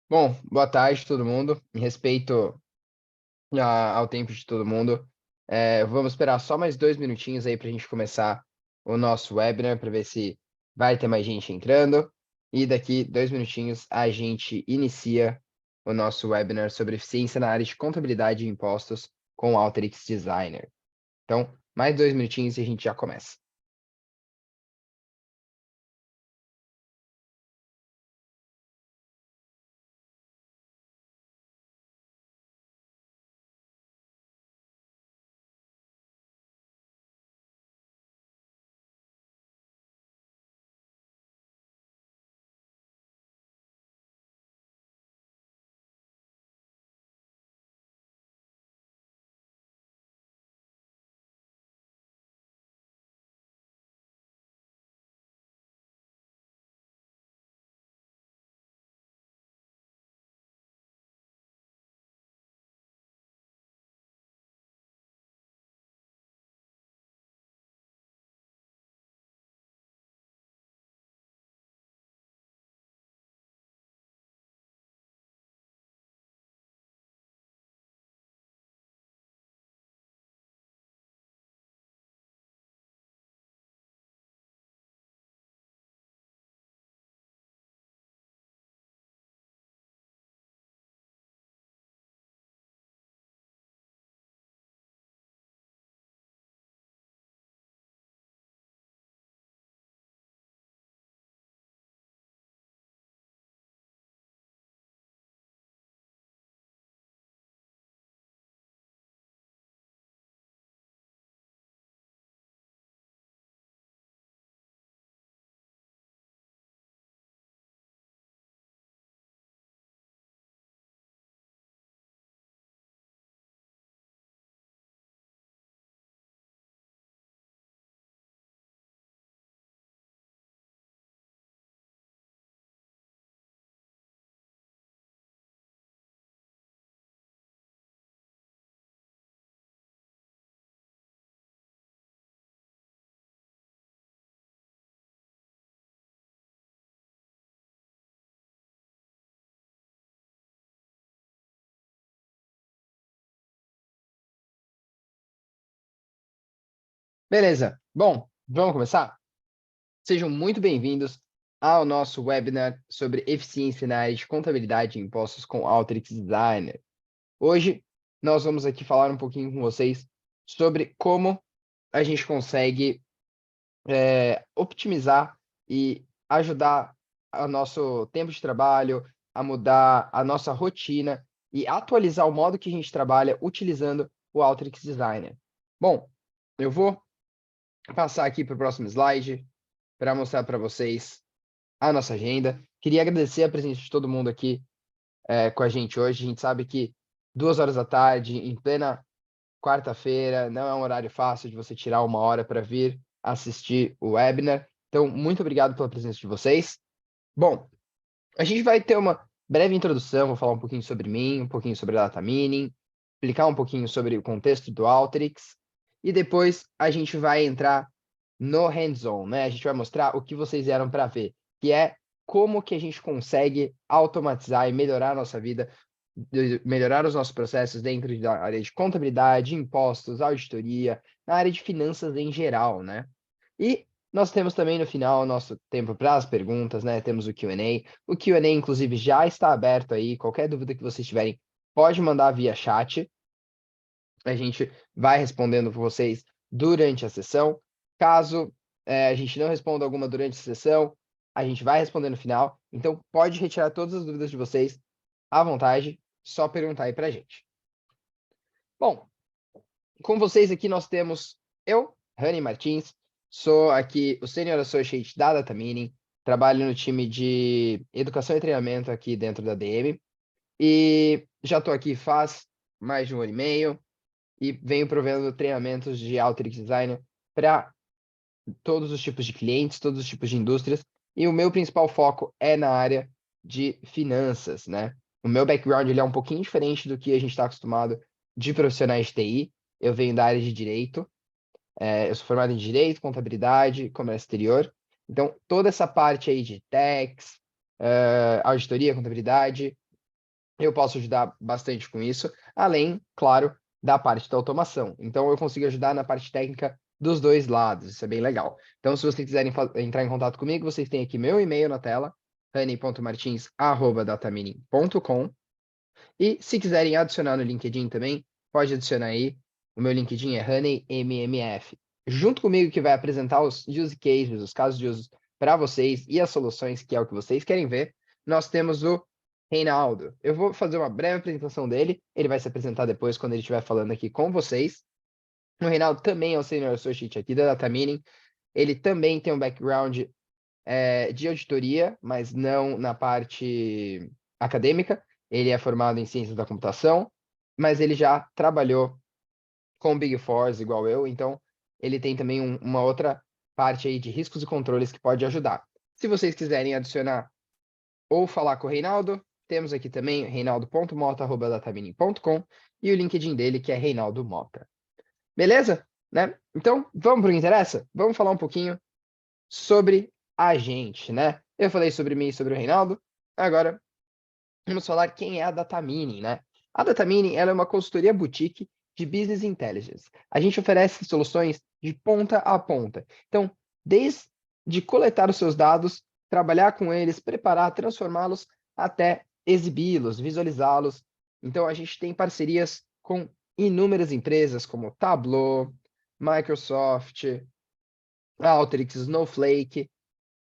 Bom, boa tarde todo mundo. Em respeito ao tempo de todo mundo, vamos esperar só mais 2 minutinhos aí para a gente começar o nosso webinar, para ver se vai ter mais gente entrando. E daqui 2 minutinhos a gente inicia o nosso webinar sobre eficiência na área de contabilidade e impostos com o Alteryx Designer. Então, mais 2 minutinhos e a gente já começa. Beleza. Bom, vamos começar? Sejam muito bem-vindos ao nosso webinar sobre eficiência na área de contabilidade e impostos com Alteryx Designer. Hoje, nós vamos aqui falar um pouquinho com vocês sobre como a gente consegue otimizar e ajudar o nosso tempo de trabalho, a mudar a nossa rotina e atualizar o modo que a gente trabalha utilizando o Alteryx Designer. Bom, eu vou passar aqui para o próximo slide para mostrar para vocês a nossa agenda. Queria agradecer a presença de todo mundo aqui com a gente hoje. A gente sabe que 2 horas da tarde, em plena quarta-feira, não é um horário fácil de você tirar 1 hora para vir assistir o webinar. Então, muito obrigado pela presença de vocês. Bom, a gente vai ter uma breve introdução, vou falar um pouquinho sobre mim, um pouquinho sobre a data mining, explicar um pouquinho sobre o contexto do Alteryx, e depois a gente vai entrar no hands-on, né? A gente vai mostrar o que vocês vieram para ver, que é como que a gente consegue automatizar e melhorar a nossa vida, melhorar os nossos processos dentro da área de contabilidade, impostos, auditoria, na área de finanças em geral, né? E nós temos também no final o nosso tempo para as perguntas, né? Temos o Q&A. O Q&A, inclusive, já está aberto aí. Qualquer dúvida que vocês tiverem, pode mandar via chat. A gente vai respondendo para vocês durante a sessão. Caso a gente não responda alguma durante a sessão, a gente vai responder no final. Então, pode retirar todas as dúvidas de vocês à vontade, só perguntar aí para a gente. Bom, com vocês aqui nós temos eu, Rani Martins, sou aqui o Senior Associate da Data Mining, trabalho no time de educação e treinamento aqui dentro da DM, e já estou aqui faz mais de 1 ano e meio, e venho provendo treinamentos de Alteryx Designer para todos os tipos de clientes, todos os tipos de indústrias, e o meu principal foco é na área de finanças, né? O meu background ele é um pouquinho diferente do que a gente está acostumado de profissionais de TI. Eu venho da área de direito, eu sou formado em direito, contabilidade, comércio exterior. Então, toda essa parte aí de tax, auditoria, contabilidade, eu posso ajudar bastante com isso, além, claro, da parte da automação. Então, eu consigo ajudar na parte técnica dos dois lados, isso é bem legal. Então, se vocês quiserem entrar em contato comigo, vocês têm aqui meu e-mail na tela, honey.martins@datamining.com. E se quiserem adicionar no LinkedIn também, pode adicionar aí. O meu LinkedIn é HoneyMMF. Junto comigo que vai apresentar os use cases, os casos de uso para vocês e as soluções, que é o que vocês querem ver, nós temos o Reinaldo. Eu vou fazer uma breve apresentação dele, ele vai se apresentar depois quando ele estiver falando aqui com vocês. O Reinaldo também é o Senior Associate aqui da Data Mining. Ele também tem um background de auditoria, mas não na parte acadêmica. Ele é formado em ciências da computação, mas ele já trabalhou com Big Fours igual eu, então ele tem também uma outra parte aí de riscos e controles que pode ajudar. Se vocês quiserem adicionar ou falar com o Reinaldo, temos aqui também reinaldo.mota@datamining.com e o LinkedIn dele, que é Reinaldo Mota. Beleza? Né? Então, vamos para o que interessa? Vamos falar um pouquinho sobre a gente, né? Eu falei sobre mim e sobre o Reinaldo, agora vamos falar quem é a Data Mining, né? A Data Mining, ela é uma consultoria boutique de Business Intelligence. A gente oferece soluções de ponta a ponta. Então, desde coletar os seus dados, trabalhar com eles, preparar, transformá-los, até exibi-los, visualizá-los. Então, a gente tem parcerias com inúmeras empresas como Tableau, Microsoft, Alteryx, Snowflake.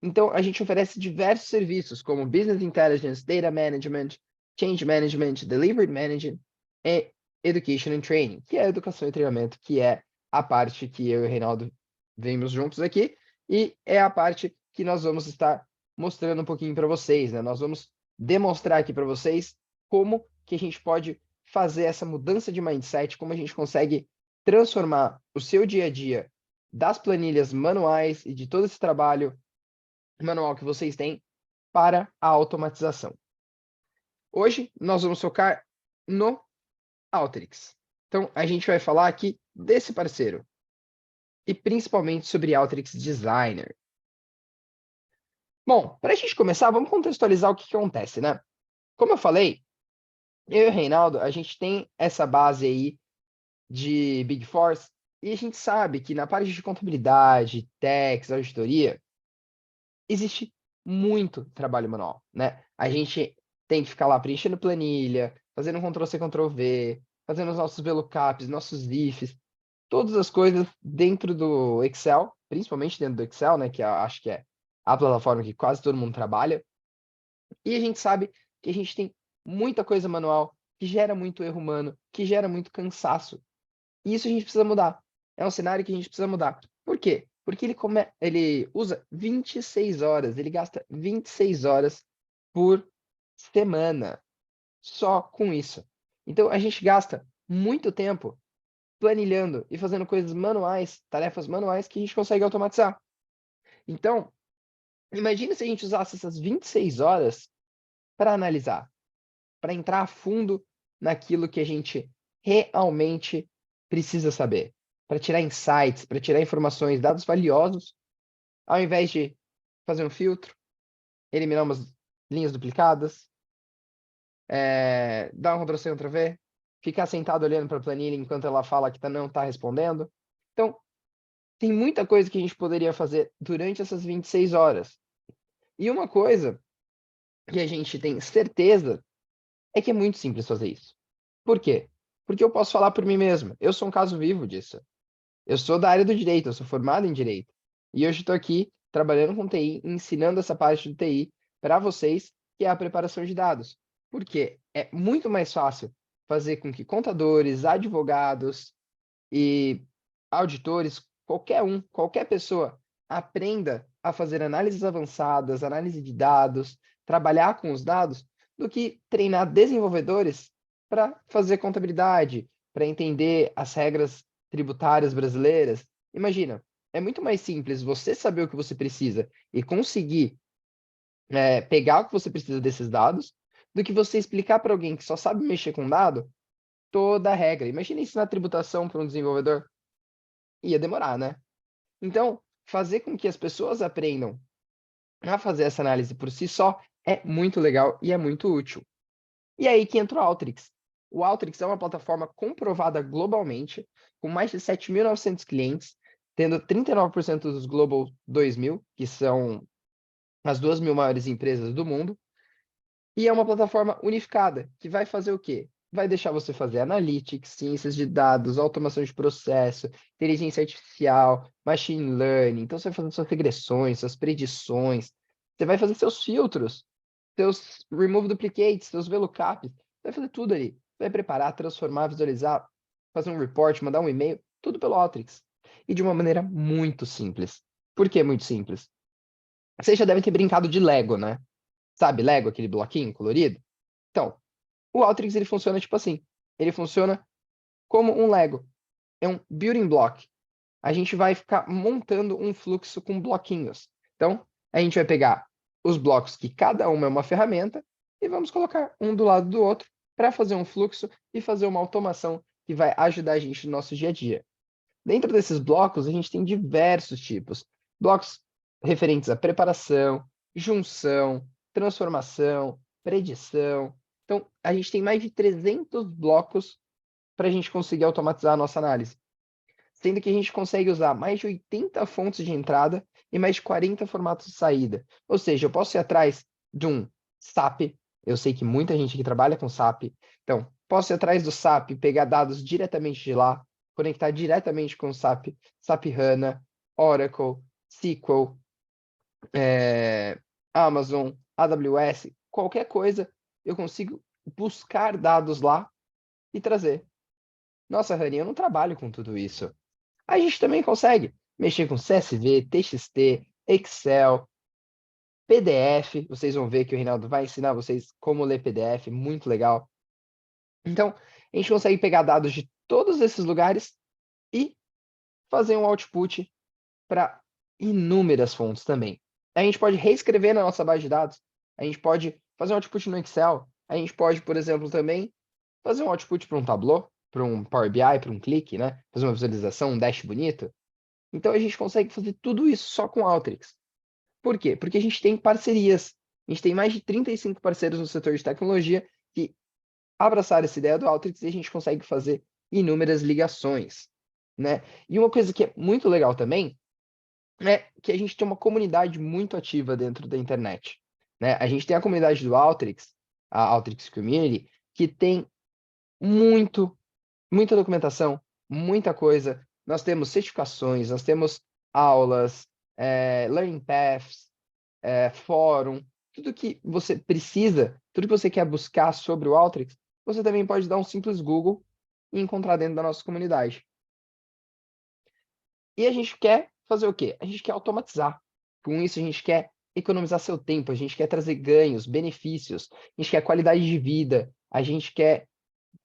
Então, a gente oferece diversos serviços, como Business Intelligence, Data Management, Change Management, Delivery Management e Education and Training, que é a educação e treinamento, que é a parte que eu e o Reinaldo vemos juntos aqui, e é a parte que nós vamos estar mostrando um pouquinho para vocês, né? Nós vamos demonstrar aqui para vocês como que a gente pode fazer essa mudança de mindset, como a gente consegue transformar o seu dia a dia das planilhas manuais e de todo esse trabalho manual que vocês têm para a automatização. Hoje nós vamos focar no Alteryx. Então a gente vai falar aqui desse parceiro e principalmente sobre Alteryx Designer. Bom, para a gente começar, vamos contextualizar o que acontece, né? Como eu falei, eu e o Reinaldo, a gente tem essa base aí de Big Four e a gente sabe que na parte de contabilidade, tax, auditoria, existe muito trabalho manual, né? A gente tem que ficar lá preenchendo planilha, fazendo Ctrl+C, Ctrl+V, fazendo os nossos VLOOKUPs, nossos ifs, todas as coisas dentro do Excel, principalmente dentro do Excel, né? Que eu acho que é a plataforma que quase todo mundo trabalha. E a gente sabe que a gente tem muita coisa manual que gera muito erro humano, que gera muito cansaço. E isso a gente precisa mudar. É um cenário que a gente precisa mudar. Por quê? Porque ele usa 26 horas, ele gasta 26 horas por semana só com isso. Então, a gente gasta muito tempo planilhando e fazendo coisas manuais, tarefas manuais que a gente consegue automatizar. Então, imagine se a gente usasse essas 26 horas para analisar, para entrar a fundo naquilo que a gente realmente precisa saber, para tirar insights, para tirar informações, dados valiosos, ao invés de fazer um filtro, eliminar umas linhas duplicadas, dar um Ctrl+C, Ctrl+V, ficar sentado olhando para a planilha enquanto ela fala que não está respondendo. Então, tem muita coisa que a gente poderia fazer durante essas 26 horas. E uma coisa que a gente tem certeza é que é muito simples fazer isso. Por quê? Porque eu posso falar por mim mesmo. Eu sou um caso vivo disso. Eu sou da área do direito, eu sou formado em direito. E hoje estou aqui trabalhando com TI, ensinando essa parte do TI para vocês, que é a preparação de dados. Porque é muito mais fácil fazer com que contadores, advogados e auditores, qualquer um, qualquer pessoa, aprenda a fazer análises avançadas, análise de dados, trabalhar com os dados, do que treinar desenvolvedores para fazer contabilidade, para entender as regras tributárias brasileiras. Imagina, é muito mais simples você saber o que você precisa e conseguir pegar o que você precisa desses dados, do que você explicar para alguém que só sabe mexer com dado toda a regra. Imagina ensinar tributação para um desenvolvedor. Ia demorar, né? Então, fazer com que as pessoas aprendam a fazer essa análise por si só é muito legal e é muito útil. E aí que entra o Alteryx. O Alteryx é uma plataforma comprovada globalmente, com mais de 7.900 clientes, tendo 39% dos Global 2000, que são as 2.000 maiores empresas do mundo, e é uma plataforma unificada, que vai fazer o quê? Vai deixar você fazer analytics, ciências de dados, automação de processo, inteligência artificial, machine learning. Então, você vai fazer suas regressões, suas predições, você vai fazer seus filtros, seus remove duplicates, seus VLOOKUPs, vai fazer tudo ali. Vai preparar, transformar, visualizar, fazer um report, mandar um e-mail, tudo pelo Alteryx. E de uma maneira muito simples. Por que muito simples? Vocês já devem ter brincado de Lego, né? Sabe Lego, aquele bloquinho colorido? Então, o Alteryx ele funciona tipo assim. Ele funciona como um Lego. É um building block. A gente vai ficar montando um fluxo com bloquinhos. Então, a gente vai pegar os blocos que cada uma é uma ferramenta e vamos colocar um do lado do outro para fazer um fluxo e fazer uma automação que vai ajudar a gente no nosso dia a dia. Dentro desses blocos, a gente tem diversos tipos. Blocos referentes à preparação, junção, transformação, predição. Então, a gente tem mais de 300 blocos para a gente conseguir automatizar a nossa análise. Sendo que a gente consegue usar mais de 80 fontes de entrada e mais de 40 formatos de saída. Ou seja, eu posso ir atrás de um SAP, eu sei que muita gente aqui trabalha com SAP, então, posso ir atrás do SAP, pegar dados diretamente de lá, conectar diretamente com o SAP, SAP HANA, Oracle, SQL, Amazon, AWS, qualquer coisa, eu consigo buscar dados lá e trazer. Nossa, Rani, eu não trabalho com tudo isso. A gente também consegue mexer com CSV, TXT, Excel, PDF. Vocês vão ver que o Reinaldo vai ensinar vocês como ler PDF, muito legal. Então, a gente consegue pegar dados de todos esses lugares e fazer um output para inúmeras fontes também. A gente pode reescrever na nossa base de dados, a gente pode fazer um output no Excel, a gente pode, por exemplo, também fazer um output para um Tableau, para um Power BI, para um Click, né? Fazer uma visualização, um dash bonito. Então a gente consegue fazer tudo isso só com Alteryx. Por quê? Porque a gente tem parcerias. A gente tem mais de 35 parceiros no setor de tecnologia que abraçaram essa ideia do Alteryx e a gente consegue fazer inúmeras ligações, né? E uma coisa que é muito legal também é que a gente tem uma comunidade muito ativa dentro da internet, né? A gente tem a comunidade do Alteryx, a Alteryx Community, que tem muita documentação, muita coisa. Nós temos certificações, nós temos aulas, learning paths, fórum, tudo que você precisa, tudo que você quer buscar sobre o Alteryx, você também pode dar um simples Google e encontrar dentro da nossa comunidade. E a gente quer fazer o quê? A gente quer automatizar. Com isso, a gente quer economizar seu tempo, a gente quer trazer ganhos, benefícios, a gente quer qualidade de vida, a gente quer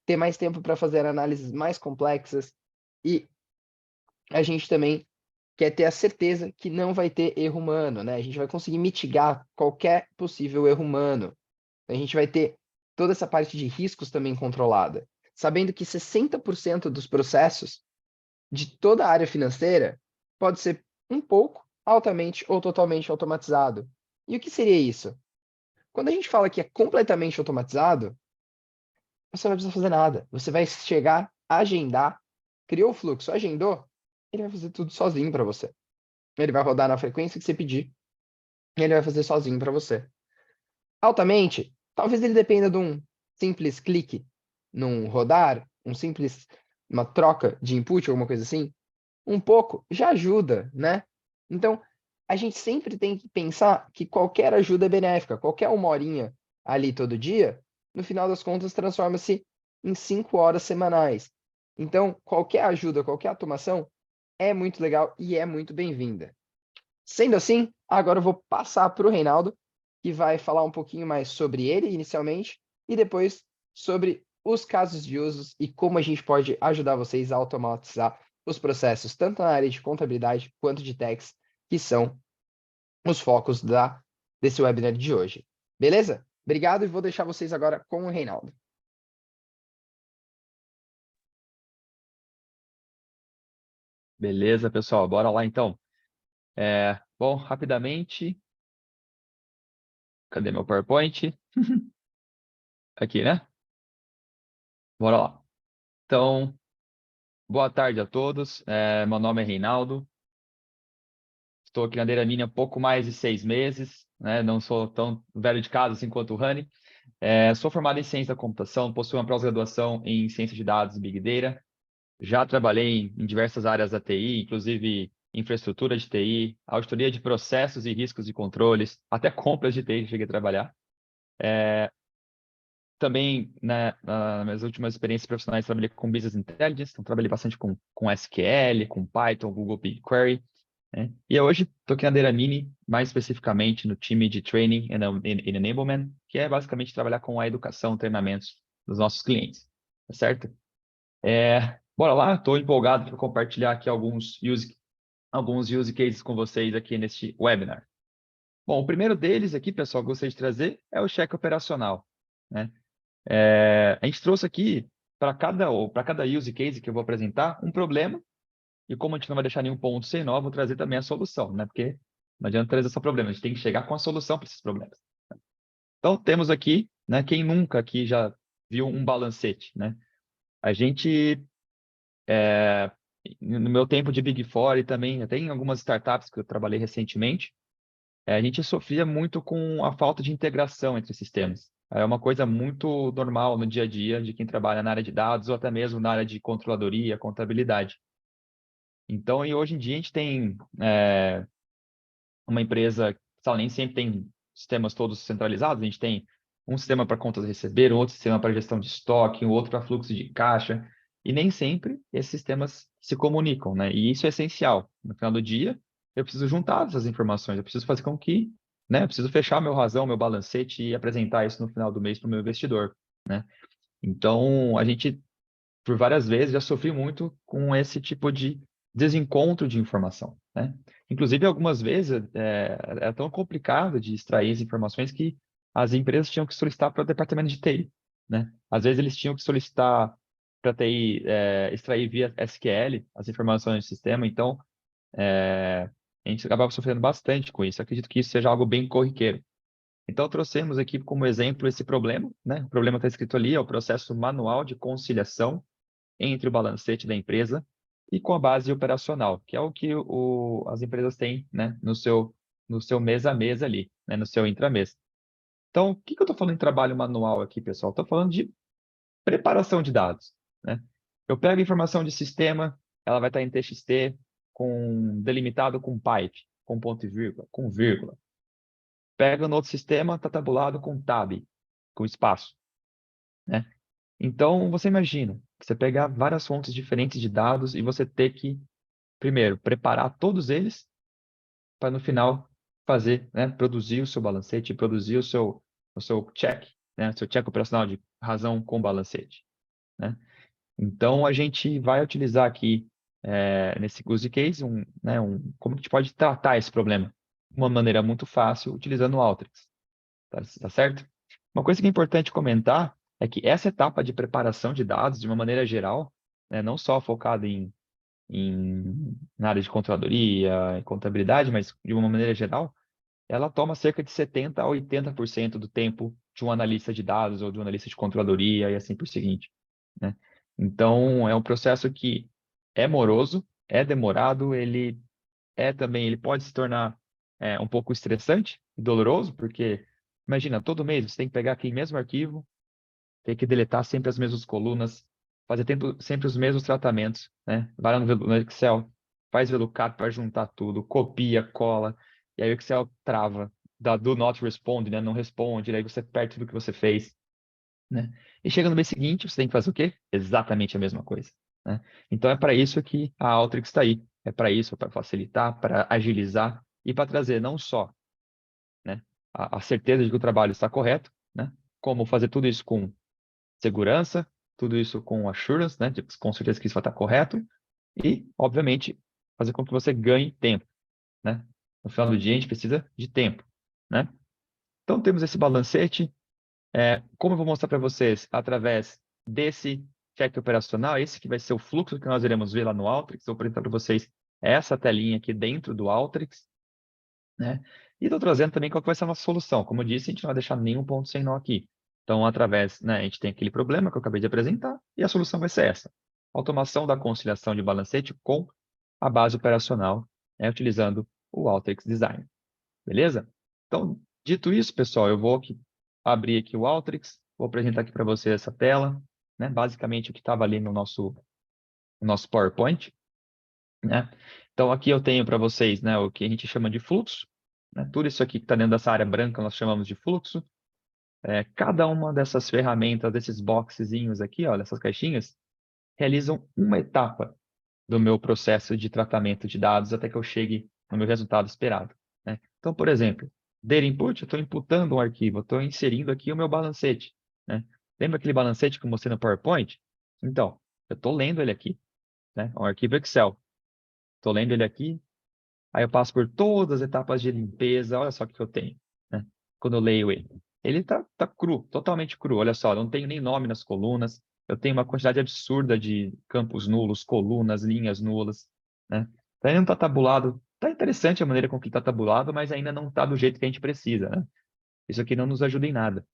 ter mais tempo para fazer análises mais complexas e a gente também quer ter a certeza que não vai ter erro humano, né? A gente vai conseguir mitigar qualquer possível erro humano. A gente vai ter toda essa parte de riscos também controlada, sabendo que 60% dos processos de toda a área financeira pode ser um pouco, altamente ou totalmente automatizado. E o que seria isso? Quando a gente fala que é completamente automatizado, você não vai precisar fazer nada. Você vai chegar, agendar, criou o fluxo, agendou, ele vai fazer tudo sozinho para você. Ele vai rodar na frequência que você pedir, e ele vai fazer sozinho para você. Altamente, talvez ele dependa de um simples clique num rodar, uma troca de input, alguma coisa assim. Um pouco já ajuda, né? Então, a gente sempre tem que pensar que qualquer ajuda é benéfica, qualquer uma horinha ali todo dia, no final das contas, transforma-se em 5 horas semanais. Então, qualquer ajuda, qualquer automação é muito legal e é muito bem-vinda. Sendo assim, agora eu vou passar para o Reinaldo, que vai falar um pouquinho mais sobre ele inicialmente e depois sobre os casos de usos e como a gente pode ajudar vocês a automatizar os processos, tanto na área de contabilidade quanto de tax, que são os focos desse webinar de hoje. Beleza? Obrigado e vou deixar vocês agora com o Reinaldo. Beleza, pessoal, bora lá então. Bom, rapidamente, cadê meu PowerPoint? aqui, né? Bora lá. Então, boa tarde a todos. Meu nome é Reinaldo. Estou aqui na Deiramine há pouco mais de 6 meses, né? Não sou tão velho de casa assim quanto o Rani. Sou formado em ciência da computação, possuo uma pós-graduação em ciência de dados e Big Data. Já trabalhei em diversas áreas da TI, inclusive infraestrutura de TI, auditoria de processos e riscos e controles, até compras de TI cheguei a trabalhar. Também, né, nas minhas últimas experiências profissionais, trabalhei com Business Intelligence, então trabalhei bastante com SQL, com Python, Google BigQuery, né? E hoje estou aqui na Deiramine, mais especificamente no time de Training and Enablement, que é basicamente trabalhar com a educação, treinamentos dos nossos clientes, tá certo? Bora lá, estou empolgado para compartilhar aqui alguns use cases com vocês aqui neste webinar. Bom, o primeiro deles aqui, pessoal, que eu gostaria de trazer é o cheque operacional, né? A gente trouxe aqui para cada use case que eu vou apresentar um problema, e como a gente não vai deixar nenhum ponto sem nó, vou trazer também a solução, né? Porque não adianta trazer só problema, a gente tem que chegar com a solução para esses problemas. Então, temos aqui, né? Quem nunca aqui já viu um balancete, né? A gente, no meu tempo de Big Four e também até em algumas startups que eu trabalhei recentemente, a gente sofria muito com a falta de integração entre sistemas. É uma coisa muito normal no dia a dia de quem trabalha na área de dados ou até mesmo na área de controladoria, contabilidade. Então, e hoje em dia a gente tem uma empresa, sabe, nem sempre tem sistemas todos centralizados, a gente tem um sistema para contas a receber, um outro sistema para gestão de estoque, um outro para fluxo de caixa, e nem sempre esses sistemas se comunicam, né? E isso é essencial. No final do dia, eu preciso juntar essas informações, eu preciso fazer com que, né, eu preciso fechar meu razão, meu balancete e apresentar isso no final do mês para o meu investidor, né? Então, a gente, por várias vezes, já sofri muito com esse tipo de desencontro de informação, né? Inclusive, algumas vezes, era tão complicado de extrair as informações que as empresas tinham que solicitar para o departamento de TI, né? Às vezes, eles tinham que solicitar para a TI extrair via SQL as informações do sistema, então, a gente acabava sofrendo bastante com isso. Acredito que isso seja algo bem corriqueiro. Então, trouxemos aqui como exemplo esse problema, né? O problema está escrito ali, é o processo manual de conciliação entre o balancete da empresa e com a base operacional, que é o que as empresas têm, né, no seu mês a mês ali, né, no seu intramês. Então, o que eu estou falando em trabalho manual aqui, pessoal? Estou falando de preparação de dados, né? Eu pego a informação de sistema, ela vai estar em TXT, delimitado com pipe, com ponto e vírgula, com vírgula. Pega no outro sistema, está tabulado com tab, com espaço, né? Então, você imagina que você pegar várias fontes diferentes de dados e você ter que, primeiro, preparar todos eles para no final fazer, né, produzir o seu balancete, produzir o seu check, né, o seu check operacional de razão com balancete, né? Então, a gente vai utilizar aqui, nesse use case, como que a gente pode tratar esse problema? De uma maneira muito fácil, utilizando o Alteryx, tá certo? Uma coisa que é importante comentar é que essa etapa de preparação de dados, de uma maneira geral, né, não só focada na área de controladoria, contabilidade, mas de uma maneira geral, ela toma cerca de 70% a 80% do tempo de um analista de dados ou de um analista de controladoria e assim por seguinte, né? Então, é um processo que é moroso, é demorado, ele pode se tornar um pouco estressante e doloroso, porque, imagina, todo mês você tem que pegar aquele mesmo arquivo, tem que deletar sempre as mesmas colunas, fazer sempre os mesmos tratamentos, né? Vai lá no Excel, faz VLOOKUP para juntar tudo, copia, cola, e aí o Excel trava, dá do not respond, né? Não responde, aí você perde tudo que você fez, né? E chega no mês seguinte, você tem que fazer o quê? Exatamente a mesma coisa, né? Então é para isso que a Alteryx está aí. É para isso, para facilitar, para agilizar e para trazer não só, né, a certeza de que o trabalho está correto, né? Como fazer tudo isso com segurança, tudo isso com assurance, né? Com certeza que isso vai estar correto. E, obviamente, fazer com que você ganhe tempo, né? No final do dia, a gente precisa de tempo, né? Então, temos esse balancete. Como eu vou mostrar para vocês através desse check operacional, esse que vai ser o fluxo que nós iremos ver lá no Alteryx. Vou apresentar para vocês essa telinha aqui dentro do Alteryx, né? E estou trazendo também qual que vai ser a nossa solução. Como eu disse, a gente não vai deixar nenhum ponto sem nó aqui. Então, através, né, a gente tem aquele problema que eu acabei de apresentar e a solução vai ser essa. Automação da conciliação de balancete com a base operacional, né, utilizando o Alteryx Design. Beleza? Então, dito isso, pessoal, eu vou abrir aqui o Alteryx, vou apresentar aqui para você essa tela, né, basicamente o que estava ali no nosso PowerPoint, né? Então, aqui eu tenho para vocês, né, o que a gente chama de fluxo, né? Tudo isso aqui que está dentro dessa área branca nós chamamos de fluxo. Cada uma dessas ferramentas, desses boxezinhos aqui, olha, essas caixinhas, realizam uma etapa do meu processo de tratamento de dados até que eu chegue no meu resultado esperado, né? Então, por exemplo, data input, eu estou imputando um arquivo, eu estou inserindo aqui o meu balancete, né? Lembra aquele balancete que eu mostrei no PowerPoint? Então, eu estou lendo ele aqui, né? É um arquivo Excel. Estou lendo ele aqui, aí eu passo por todas as etapas de limpeza, olha só o que eu tenho, né? Quando eu leio ele. Ele tá cru, totalmente cru, olha só, não tenho nem nome nas colunas, eu tenho uma quantidade absurda de campos nulos, colunas, linhas nulas, né? Então, ele não está tabulado, tá interessante a maneira com que está tabulado, mas ainda não está do jeito que a gente precisa, né? Isso aqui não nos ajuda em nada.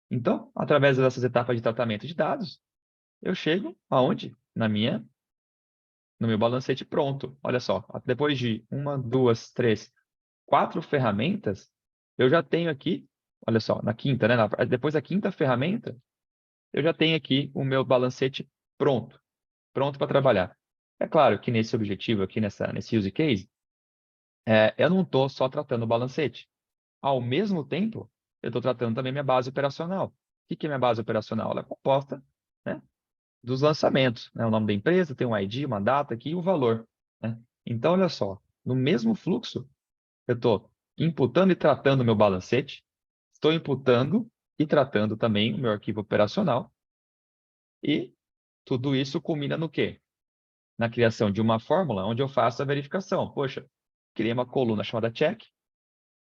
Então, através dessas etapas de tratamento de dados, eu chego aonde? No meu balancete pronto. Olha só, depois de uma, duas, três, quatro ferramentas, eu já tenho aqui, olha só, na quinta, né? Depois da quinta ferramenta, eu já tenho aqui o meu balancete pronto, pronto para trabalhar. É claro que nesse objetivo aqui, nesse use case, eu não estou só tratando o balancete. Ao mesmo tempo, eu estou tratando também minha base operacional. O que é minha base operacional? Ela é composta, né, dos lançamentos, né? O nome da empresa, tem um ID, uma data aqui e o valor, né? Então, olha só, no mesmo fluxo, eu estou imputando e tratando o meu balancete, estou imputando e tratando também o meu arquivo operacional, e tudo isso culmina no quê? Na criação de uma fórmula onde eu faço a verificação. Poxa, criei uma coluna chamada check,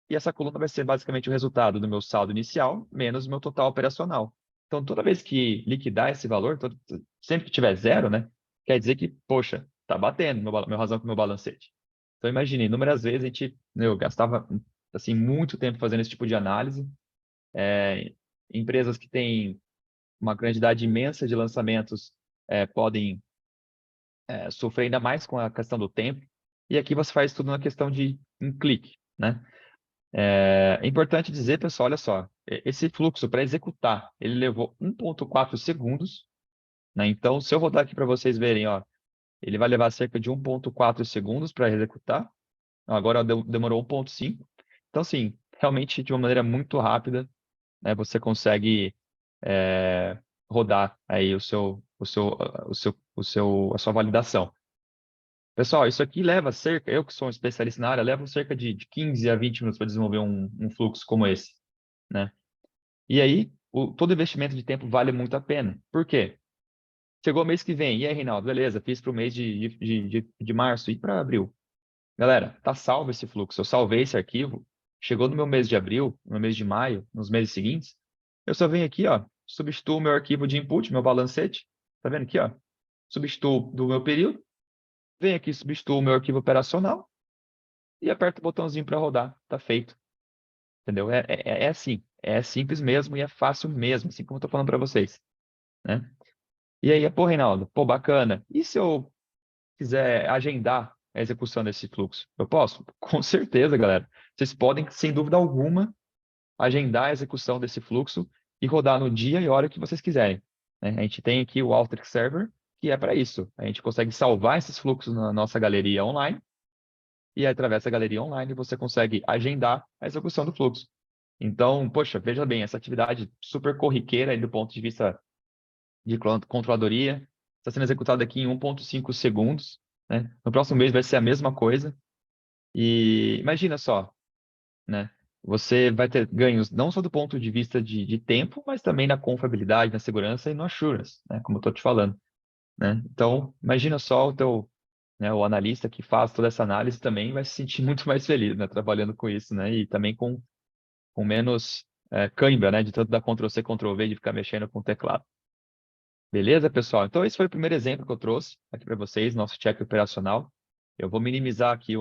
e essa coluna vai ser basicamente o resultado do meu saldo inicial menos o meu total operacional. Então, toda vez que liquidar esse valor, sempre que tiver zero, né, quer dizer que, poxa, está batendo meu razão com o meu balancete. Então, imagine, inúmeras vezes a gente, eu gastava assim, muito tempo fazendo esse tipo de análise. Empresas que têm uma quantidade imensa de lançamentos podem sofrer ainda mais com a questão do tempo. E aqui você faz tudo na questão de um clique, né? É importante dizer, pessoal, olha só, esse fluxo para executar, ele levou 1,4 segundos, né? Então, se eu rodar aqui para vocês verem, ó, ele vai levar cerca de 1,4 segundos para executar. Agora demorou 1,5. Então, sim, realmente de uma maneira muito rápida, né, você consegue rodar aí a sua validação. Pessoal, isso aqui leva cerca, eu que sou um especialista na área, levo cerca de 15 a 20 minutos para desenvolver um fluxo como esse, né? E aí, todo investimento de tempo vale muito a pena. Por quê? Chegou o mês que vem, e aí, Reinaldo, beleza, fiz para o mês de março e para abril. Galera, tá salvo esse fluxo, eu salvei esse arquivo, chegou no meu mês de abril, no meu mês de maio, nos meses seguintes, eu só venho aqui, ó, substituo o meu arquivo de input, meu balancete, tá vendo aqui, ó? Substituo do meu período, venho aqui, substituo o meu arquivo operacional e aperto o botãozinho para rodar, tá feito, entendeu? É assim, é simples mesmo e é fácil mesmo, assim como eu tô falando para vocês, né? E aí, pô, Reinaldo, pô, bacana. E se eu quiser agendar a execução desse fluxo? Eu posso? Com certeza, galera. Vocês podem, sem dúvida alguma, agendar a execução desse fluxo e rodar no dia e hora que vocês quiserem, né? A gente tem aqui o Alteryx Server, que é para isso. A gente consegue salvar esses fluxos na nossa galeria online e através da galeria online você consegue agendar a execução do fluxo. Então, poxa, veja bem, essa atividade super corriqueira aí do ponto de vista de controladoria está sendo executada aqui em 1,5 segundos, né? No próximo mês vai ser a mesma coisa. E imagina só, né? Você vai ter ganhos não só do ponto de vista de tempo, mas também na confiabilidade, na segurança e no assurance, né? Como eu estou te falando, né? Então, imagina só né, o analista que faz toda essa análise também vai se sentir muito mais feliz, né? Trabalhando com isso, né? E também com menos cãibra, né? De tanto dar Ctrl+C, Ctrl+V, de ficar mexendo com o teclado. Beleza, pessoal? Então, esse foi o primeiro exemplo que eu trouxe aqui para vocês, nosso check operacional. Eu vou minimizar aqui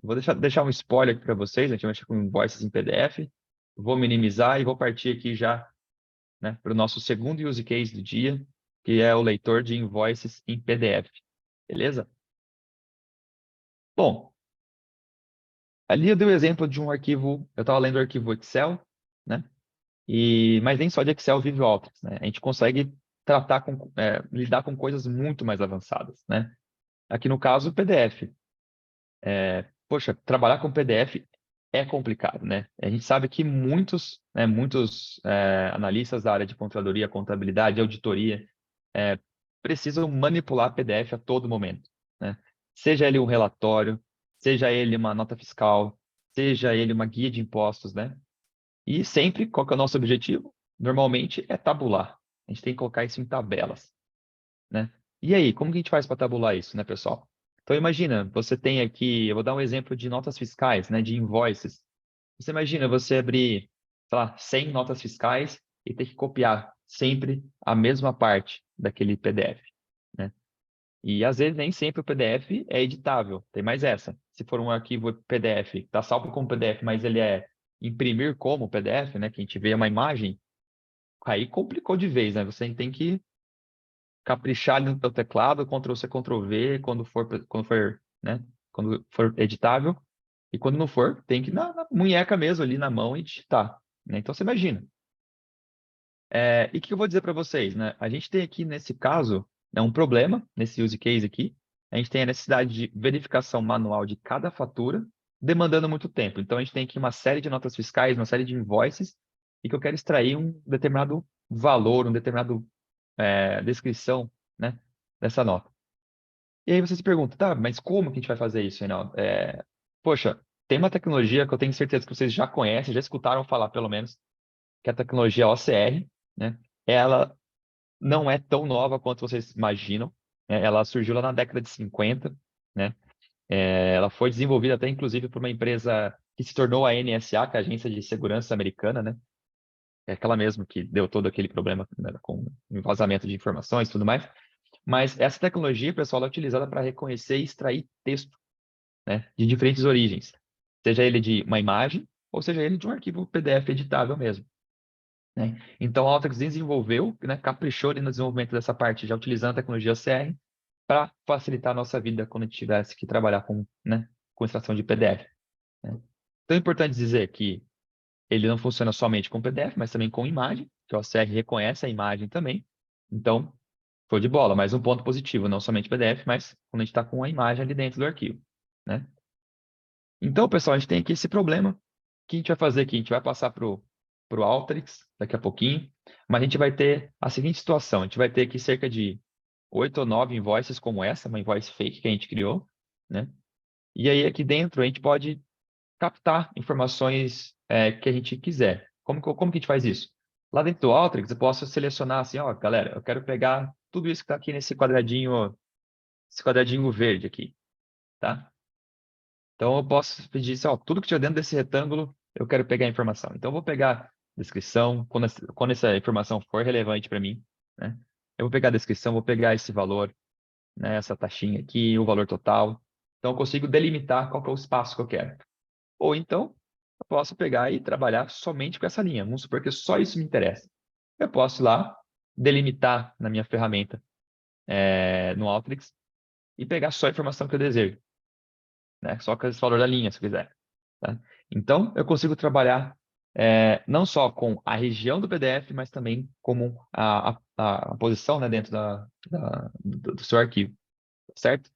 Vou deixar um spoiler aqui para vocês, a gente vai mexer com invoices em PDF. Vou minimizar e vou partir aqui já né, para o nosso segundo use case do dia, que é o leitor de invoices em PDF. Beleza? Bom, ali eu dei o exemplo de um arquivo, eu estava lendo o arquivo Excel, né? Mas nem só de Excel vive o Alteryx, né? A gente consegue lidar com coisas muito mais avançadas, né? Aqui no caso, o PDF. Poxa, trabalhar com PDF é complicado, né? A gente sabe que muitos analistas da área de controladoria, contabilidade, auditoria, precisam manipular PDF a todo momento, né? Seja ele um relatório, seja ele uma nota fiscal, seja ele uma guia de impostos, né? E sempre, qual que é o nosso objetivo? Normalmente é tabular. A gente tem que colocar isso em tabelas, né? E aí, como que a gente faz para tabular isso, né, pessoal? Então imagina, você tem aqui, eu vou dar um exemplo de notas fiscais, né, de invoices. Você imagina você abrir, sei lá, 100 notas fiscais e ter que copiar sempre a mesma parte daquele PDF, né? E às vezes nem sempre o PDF é editável. Tem mais essa. Se for um arquivo PDF, está salvo como PDF, mas ele é imprimir como PDF, né? Que a gente vê uma imagem, aí complicou de vez, né? Você tem que caprichar ali no teu teclado, Ctrl+C, Ctrl+V, né? Quando for editável. E quando não for, tem que ir na munheca mesmo, ali na mão e digitar, né? Então você imagina. E o que eu vou dizer para vocês, né? A gente tem aqui, nesse caso, um problema, nesse use case aqui. A gente tem a necessidade de verificação manual de cada fatura, demandando muito tempo. Então, a gente tem aqui uma série de notas fiscais, uma série de invoices, e que eu quero extrair um determinado valor, um determinado descrição, né, dessa nota. E aí você se pergunta, tá, mas como que a gente vai fazer isso, Reinaldo? Poxa, tem uma tecnologia que eu tenho certeza que vocês já conhecem, já escutaram falar pelo menos, que é a tecnologia OCR, né? Ela não é tão nova quanto vocês imaginam, né? Ela surgiu lá na década de 50, né? Ela foi desenvolvida até, inclusive, por uma empresa que se tornou a NSA, que é a Agência de Segurança Americana, né? É aquela mesmo que deu todo aquele problema, né, com vazamento de informações e tudo mais. Mas essa tecnologia, pessoal, ela é utilizada para reconhecer e extrair texto, né, de diferentes origens. Seja ele de uma imagem, ou seja ele de um arquivo PDF editável mesmo, né? Então, a Alteryx desenvolveu, né, caprichou ali no desenvolvimento dessa parte, já utilizando a tecnologia OCR, para facilitar a nossa vida quando a gente tivesse que trabalhar com extração de PDF, né? Então, é importante dizer que ele não funciona somente com PDF, mas também com imagem, que o OCR reconhece a imagem também. Então, foi de bola, mais um ponto positivo, não somente PDF, mas quando a gente está com a imagem ali dentro do arquivo, né? Então, pessoal, a gente tem aqui esse problema. O que a gente vai fazer aqui? A gente vai passar para o Alteryx daqui a pouquinho, mas a gente vai ter a seguinte situação: a gente vai ter aqui cerca de 8 ou 9 invoices como essa, uma invoice fake que a gente criou, né? E aí aqui dentro a gente pode captar informações que a gente quiser. Como que a gente faz isso? Lá dentro do Alteryx eu posso selecionar assim, ó, galera, eu quero pegar tudo isso que está aqui nesse esse quadradinho verde aqui, tá? Então, eu posso pedir assim, ó, tudo que tiver dentro desse retângulo, eu quero pegar a informação. Então, eu vou pegar descrição, quando essa informação for relevante para mim, né? Eu vou pegar a descrição, vou pegar esse valor, né, essa taxinha aqui, o valor total. Então, eu consigo delimitar qual que é o espaço que eu quero. Ou então, eu posso pegar e trabalhar somente com essa linha. Vamos supor que só isso me interessa. Eu posso ir lá, delimitar na minha ferramenta, no Alteryx, e pegar só a informação que eu desejo, né? Só com esse valor da linha, se eu quiser. Tá? Então, eu consigo trabalhar não só com a região do PDF, mas também como a posição, né, dentro do seu arquivo, certo?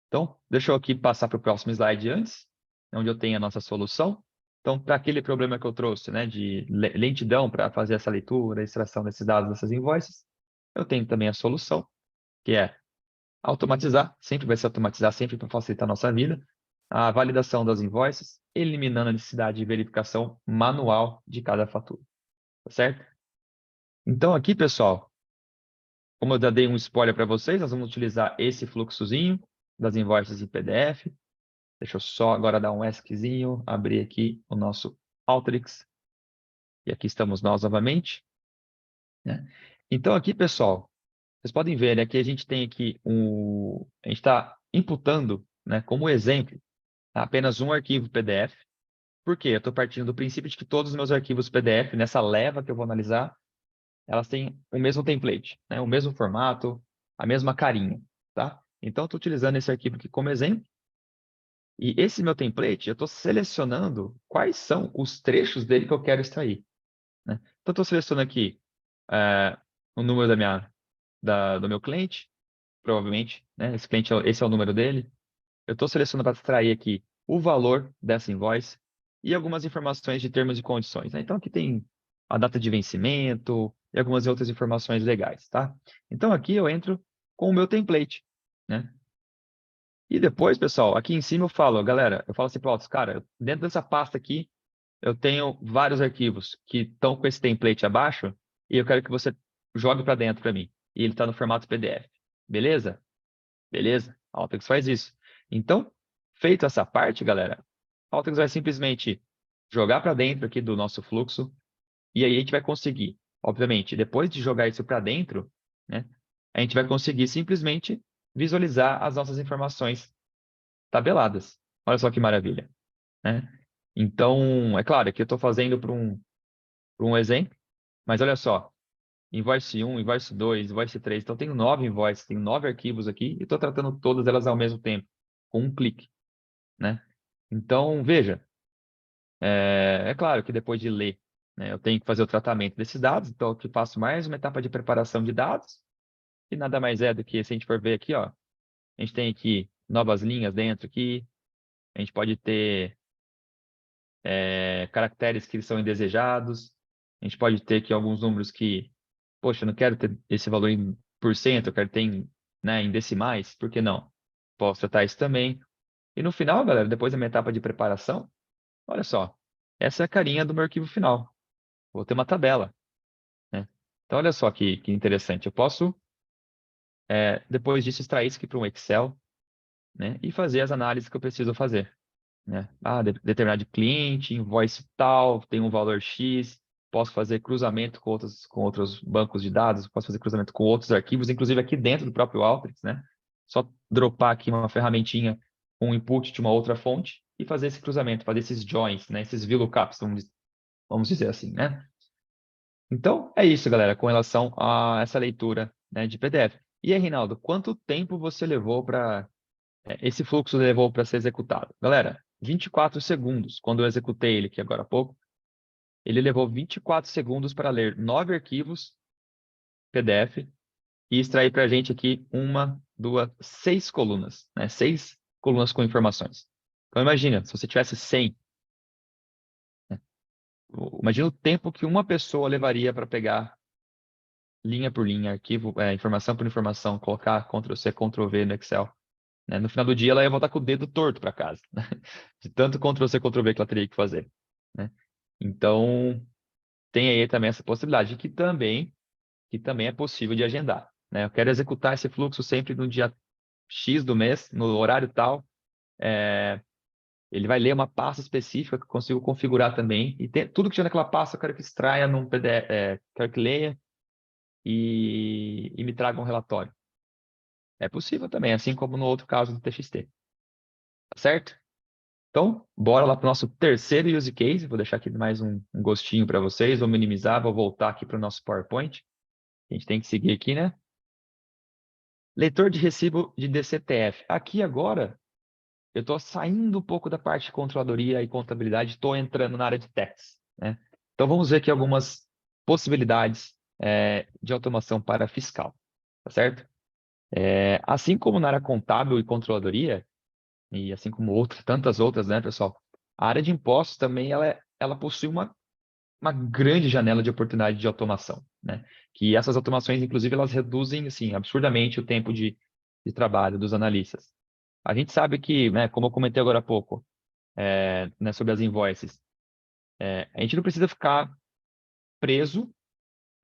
Então, deixa eu aqui passar para o próximo slide antes, onde eu tenho a nossa solução. Então, para aquele problema que eu trouxe, né, de lentidão para fazer essa leitura, extração desses dados, dessas invoices, eu tenho também a solução, que é automatizar, sempre vai se automatizar, sempre para facilitar a nossa vida, a validação das invoices, eliminando a necessidade de verificação manual de cada fatura, tá certo? Então aqui, pessoal, como eu já dei um spoiler para vocês, nós vamos utilizar esse fluxozinho das invoices em PDF. Deixa eu só agora dar um ESCzinho, abrir aqui o nosso Alteryx, e aqui estamos nós novamente, né? Então aqui, pessoal, vocês podem ver, né, que a gente tem aqui a gente está imputando, né, como exemplo, apenas um arquivo PDF. Por quê? Eu estou partindo do princípio de que todos os meus arquivos PDF, nessa leva que eu vou analisar, elas têm o mesmo template, né? O mesmo formato, a mesma carinha, tá? Então, estou utilizando esse arquivo aqui como exemplo. E esse meu template, eu estou selecionando quais são os trechos dele que eu quero extrair, né? Então, estou selecionando aqui o número do meu cliente, provavelmente, né? Esse cliente, esse é o número dele. Eu estou selecionando para extrair aqui o valor dessa invoice e algumas informações de termos e condições, né? Então, aqui tem a data de vencimento e algumas outras informações legais, tá? Então, aqui eu entro com o meu template, né? E depois, pessoal, aqui em cima eu falo, galera, eu falo assim para o Autos, cara, dentro dessa pasta aqui, eu tenho vários arquivos que estão com esse template abaixo e eu quero que você jogue para dentro para mim. E ele está no formato PDF. Beleza? Beleza? A Alteryx faz isso. Então, feito essa parte, galera, a Alteryx vai simplesmente jogar para dentro aqui do nosso fluxo e aí a gente vai conseguir, obviamente, depois de jogar isso para dentro, né, a gente vai conseguir simplesmente visualizar as nossas informações tabeladas. Olha só que maravilha, né? Então, é claro que eu estou fazendo para um exemplo, mas olha só, invoice 1, invoice 2, invoice 3, então tenho 9 invoices, tenho 9 arquivos aqui e estou tratando todas elas ao mesmo tempo, com um clique, né? Então, veja, é claro que depois de ler, né, eu tenho que fazer o tratamento desses dados, então eu faço mais uma etapa de preparação de dados, que nada mais é do que, se a gente for ver aqui, ó, a gente tem aqui novas linhas dentro aqui, a gente pode ter caracteres que são indesejados, a gente pode ter aqui alguns números que, poxa, eu não quero ter esse valor em por cento, eu quero ter em, né, em decimais, por que não? Posso tratar isso também. E no final, galera, depois da minha etapa de preparação, olha só, essa é a carinha do meu arquivo final. Vou ter uma tabela, né? Então, olha só que interessante. Eu posso, depois disso, extrair isso aqui para um Excel, né? E fazer as análises que eu preciso fazer, né? Determinar de cliente, invoice tal, tem um valor X, posso fazer cruzamento com outros bancos de dados, posso fazer cruzamento com outros arquivos, inclusive aqui dentro do próprio Alteryx, né? Só dropar aqui uma ferramentinha com um input de uma outra fonte e fazer esse cruzamento, fazer esses joins, né? Esses VLOOKUPs, vamos dizer assim, né? Então, é isso, galera, com relação a essa leitura, né, de PDF. E aí, Reinaldo, quanto tempo você levou para esse fluxo levou para ser executado? Galera, 24 segundos. Quando eu executei ele aqui agora há pouco, ele levou 24 segundos para ler 9 arquivos PDF e extrair para a gente aqui uma, duas, 6 colunas, né? 6 colunas com informações. Então, imagina, se você tivesse 100, né? Imagina o tempo que uma pessoa levaria para pegar linha por linha, arquivo, informação por informação, colocar Ctrl+C, Ctrl+V no Excel, né? No final do dia, ela ia voltar com o dedo torto para casa, né? De tanto Ctrl+C, Ctrl+V que ela teria que fazer, né? Então, tem aí também essa possibilidade, que também é possível de agendar, né? Eu quero executar esse fluxo sempre no dia X do mês, no horário tal. Ele vai ler uma pasta específica que eu consigo configurar também. E tudo que tiver naquela pasta, eu quero que extraia num PDF, quero que leia e me traga um relatório. É possível também, assim como no outro caso do TXT. Tá certo? Então, bora lá para o nosso terceiro use case. Vou deixar aqui mais um gostinho para vocês. Vou minimizar, vou voltar aqui para o nosso PowerPoint. A gente tem que seguir aqui, né? Leitor de recibo de DCTF. Aqui agora, eu estou saindo um pouco da parte de controladoria e contabilidade, estou entrando na área de tax, né? Então, vamos ver aqui algumas possibilidades de automação para fiscal, tá certo? Assim como na área contábil e controladoria, e assim como tantas outras, né, pessoal? A área de impostos também ela possui uma grande janela de oportunidade de automação, né? Que essas automações, inclusive, elas reduzem assim, absurdamente o tempo de trabalho dos analistas. A gente sabe que, né, como eu comentei agora há pouco, né, sobre as invoices, a gente não precisa ficar preso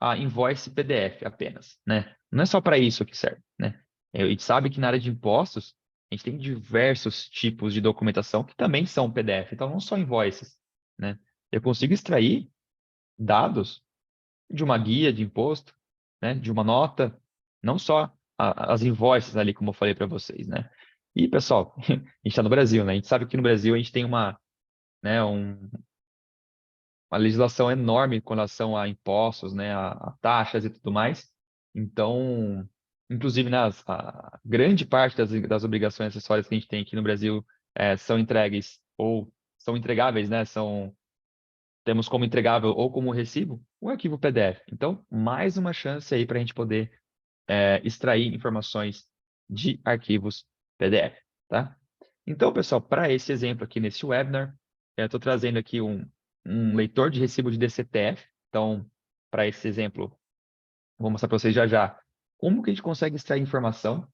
a invoice PDF apenas, né? Não é só para isso que serve, né? A gente sabe que na área de impostos, a gente tem diversos tipos de documentação que também são PDF, então não só invoices, né? Eu consigo extrair dados de uma guia de imposto, né? De uma nota, não só as invoices ali, como eu falei para vocês, né? E, pessoal, a gente está no Brasil, né? A gente sabe que no Brasil a gente tem né, uma legislação enorme com relação a impostos, né, a taxas e tudo mais. Então, inclusive, né, a grande parte das obrigações acessórias que a gente tem aqui no Brasil são entregues ou são entregáveis, né? Temos como entregável ou como recibo o arquivo PDF. Então, mais uma chance aí para a gente poder extrair informações de arquivos PDF, tá? Então, pessoal, para esse exemplo aqui nesse webinar, eu estou trazendo aqui um leitor de recibo de DCTF. Então, para esse exemplo, vou mostrar para vocês já já como que a gente consegue extrair informação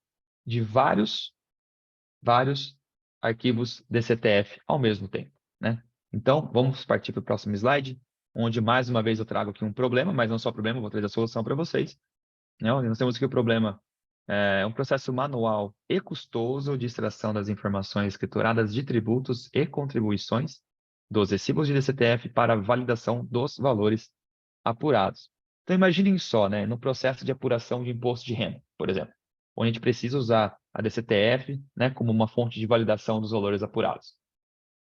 de vários arquivos DCTF ao mesmo tempo, né? Então, vamos partir para o próximo slide, onde mais uma vez eu trago aqui um problema, mas não só problema, vou trazer a solução para vocês. Né? Nós temos aqui o problema, um processo manual e custoso de extração das informações escrituradas de tributos e contribuições dos recibos de DCTF para validação dos valores apurados. Então, imaginem só, né, no processo de apuração de imposto de renda, por exemplo, onde a gente precisa usar a DCTF, né, como uma fonte de validação dos valores apurados.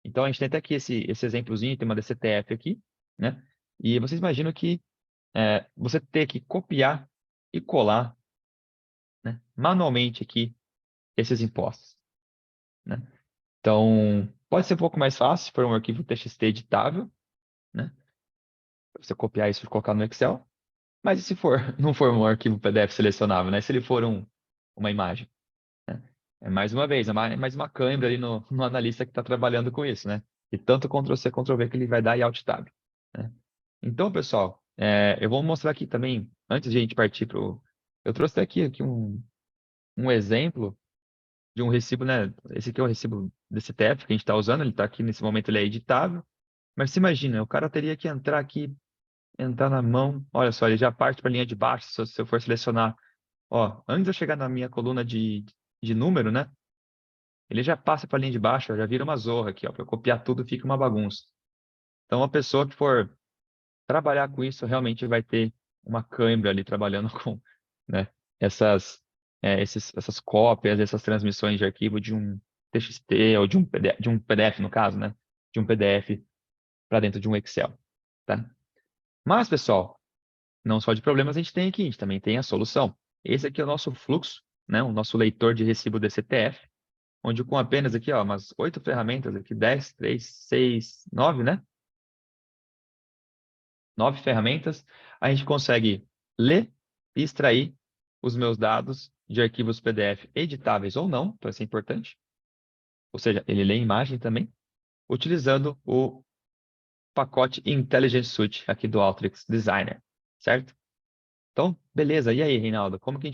Então, a gente tem até aqui esse exemplozinho, tem uma DCTF aqui, né, e vocês imaginam que você ter que copiar e colar, né, manualmente aqui esses impostos, né? Então, pode ser um pouco mais fácil se for um arquivo TXT editável, né? Você copiar isso e colocar no Excel. Mas e se não for um arquivo PDF selecionável, né? Se ele for uma imagem, né? É mais uma vez, mais uma câimbra ali no analista que está trabalhando com isso, né? E tanto Ctrl+C, Ctrl+V que ele vai dar e Alt Tab, né? Então, pessoal, eu vou mostrar aqui também, antes de a gente partir para o... Eu trouxe aqui um exemplo de um recibo, né? Esse aqui é o recibo desse TF que a gente está usando, ele está aqui nesse momento, ele é editável. Mas se imagina, o cara teria que entrar aqui, entrar na mão, olha só, ele já parte para a linha de baixo, se eu for selecionar, ó, antes de eu chegar na minha coluna de número, né? Ele já passa para a linha de baixo, ó, já vira uma zorra aqui, ó, para eu copiar tudo fica uma bagunça. Então, a pessoa que for trabalhar com isso realmente vai ter uma câimbra ali trabalhando com, né, essas cópias, essas transmissões de arquivo de um TXT ou de um PDF no caso, né? De um PDF para dentro de um Excel, tá? Mas, pessoal, não só de problemas a gente tem aqui, a gente também tem a solução. Esse aqui é o nosso fluxo, né? O nosso leitor de recibo DCTF, onde com apenas aqui, ó, umas 8 ferramentas aqui, 10, 3, 6, 9, né? 9 ferramentas, a gente consegue ler e extrair os meus dados de arquivos PDF editáveis ou não, então isso é importante. Ou seja, ele lê imagem também, utilizando o pacote Intelligent Suite aqui do Alteryx Designer, certo? Então, beleza. E aí, Reinaldo, como que a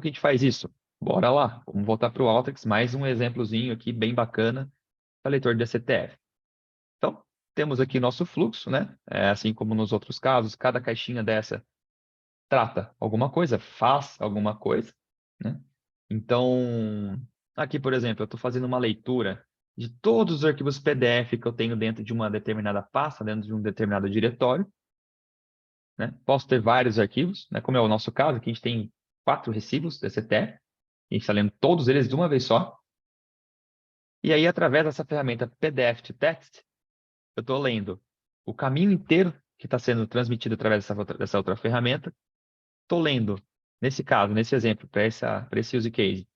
gente faz isso? Bora lá, vamos voltar para o Alteryx, mais um exemplozinho aqui bem bacana para leitor de DCTF. Então, temos aqui nosso fluxo, né? Assim como nos outros casos, cada caixinha dessa trata alguma coisa, faz alguma coisa, né? Então, aqui, por exemplo, eu estou fazendo uma leitura de todos os arquivos PDF que eu tenho dentro de uma determinada pasta, dentro de um determinado diretório, né? Posso ter vários arquivos, né? Como é o nosso caso, aqui a gente tem 4 recibos DCTF, a gente está lendo todos eles de uma vez só. E aí, através dessa ferramenta PDF to Text, eu estou lendo o caminho inteiro que está sendo transmitido através dessa outra ferramenta. Estou lendo, nesse caso, nesse exemplo, para esse use case,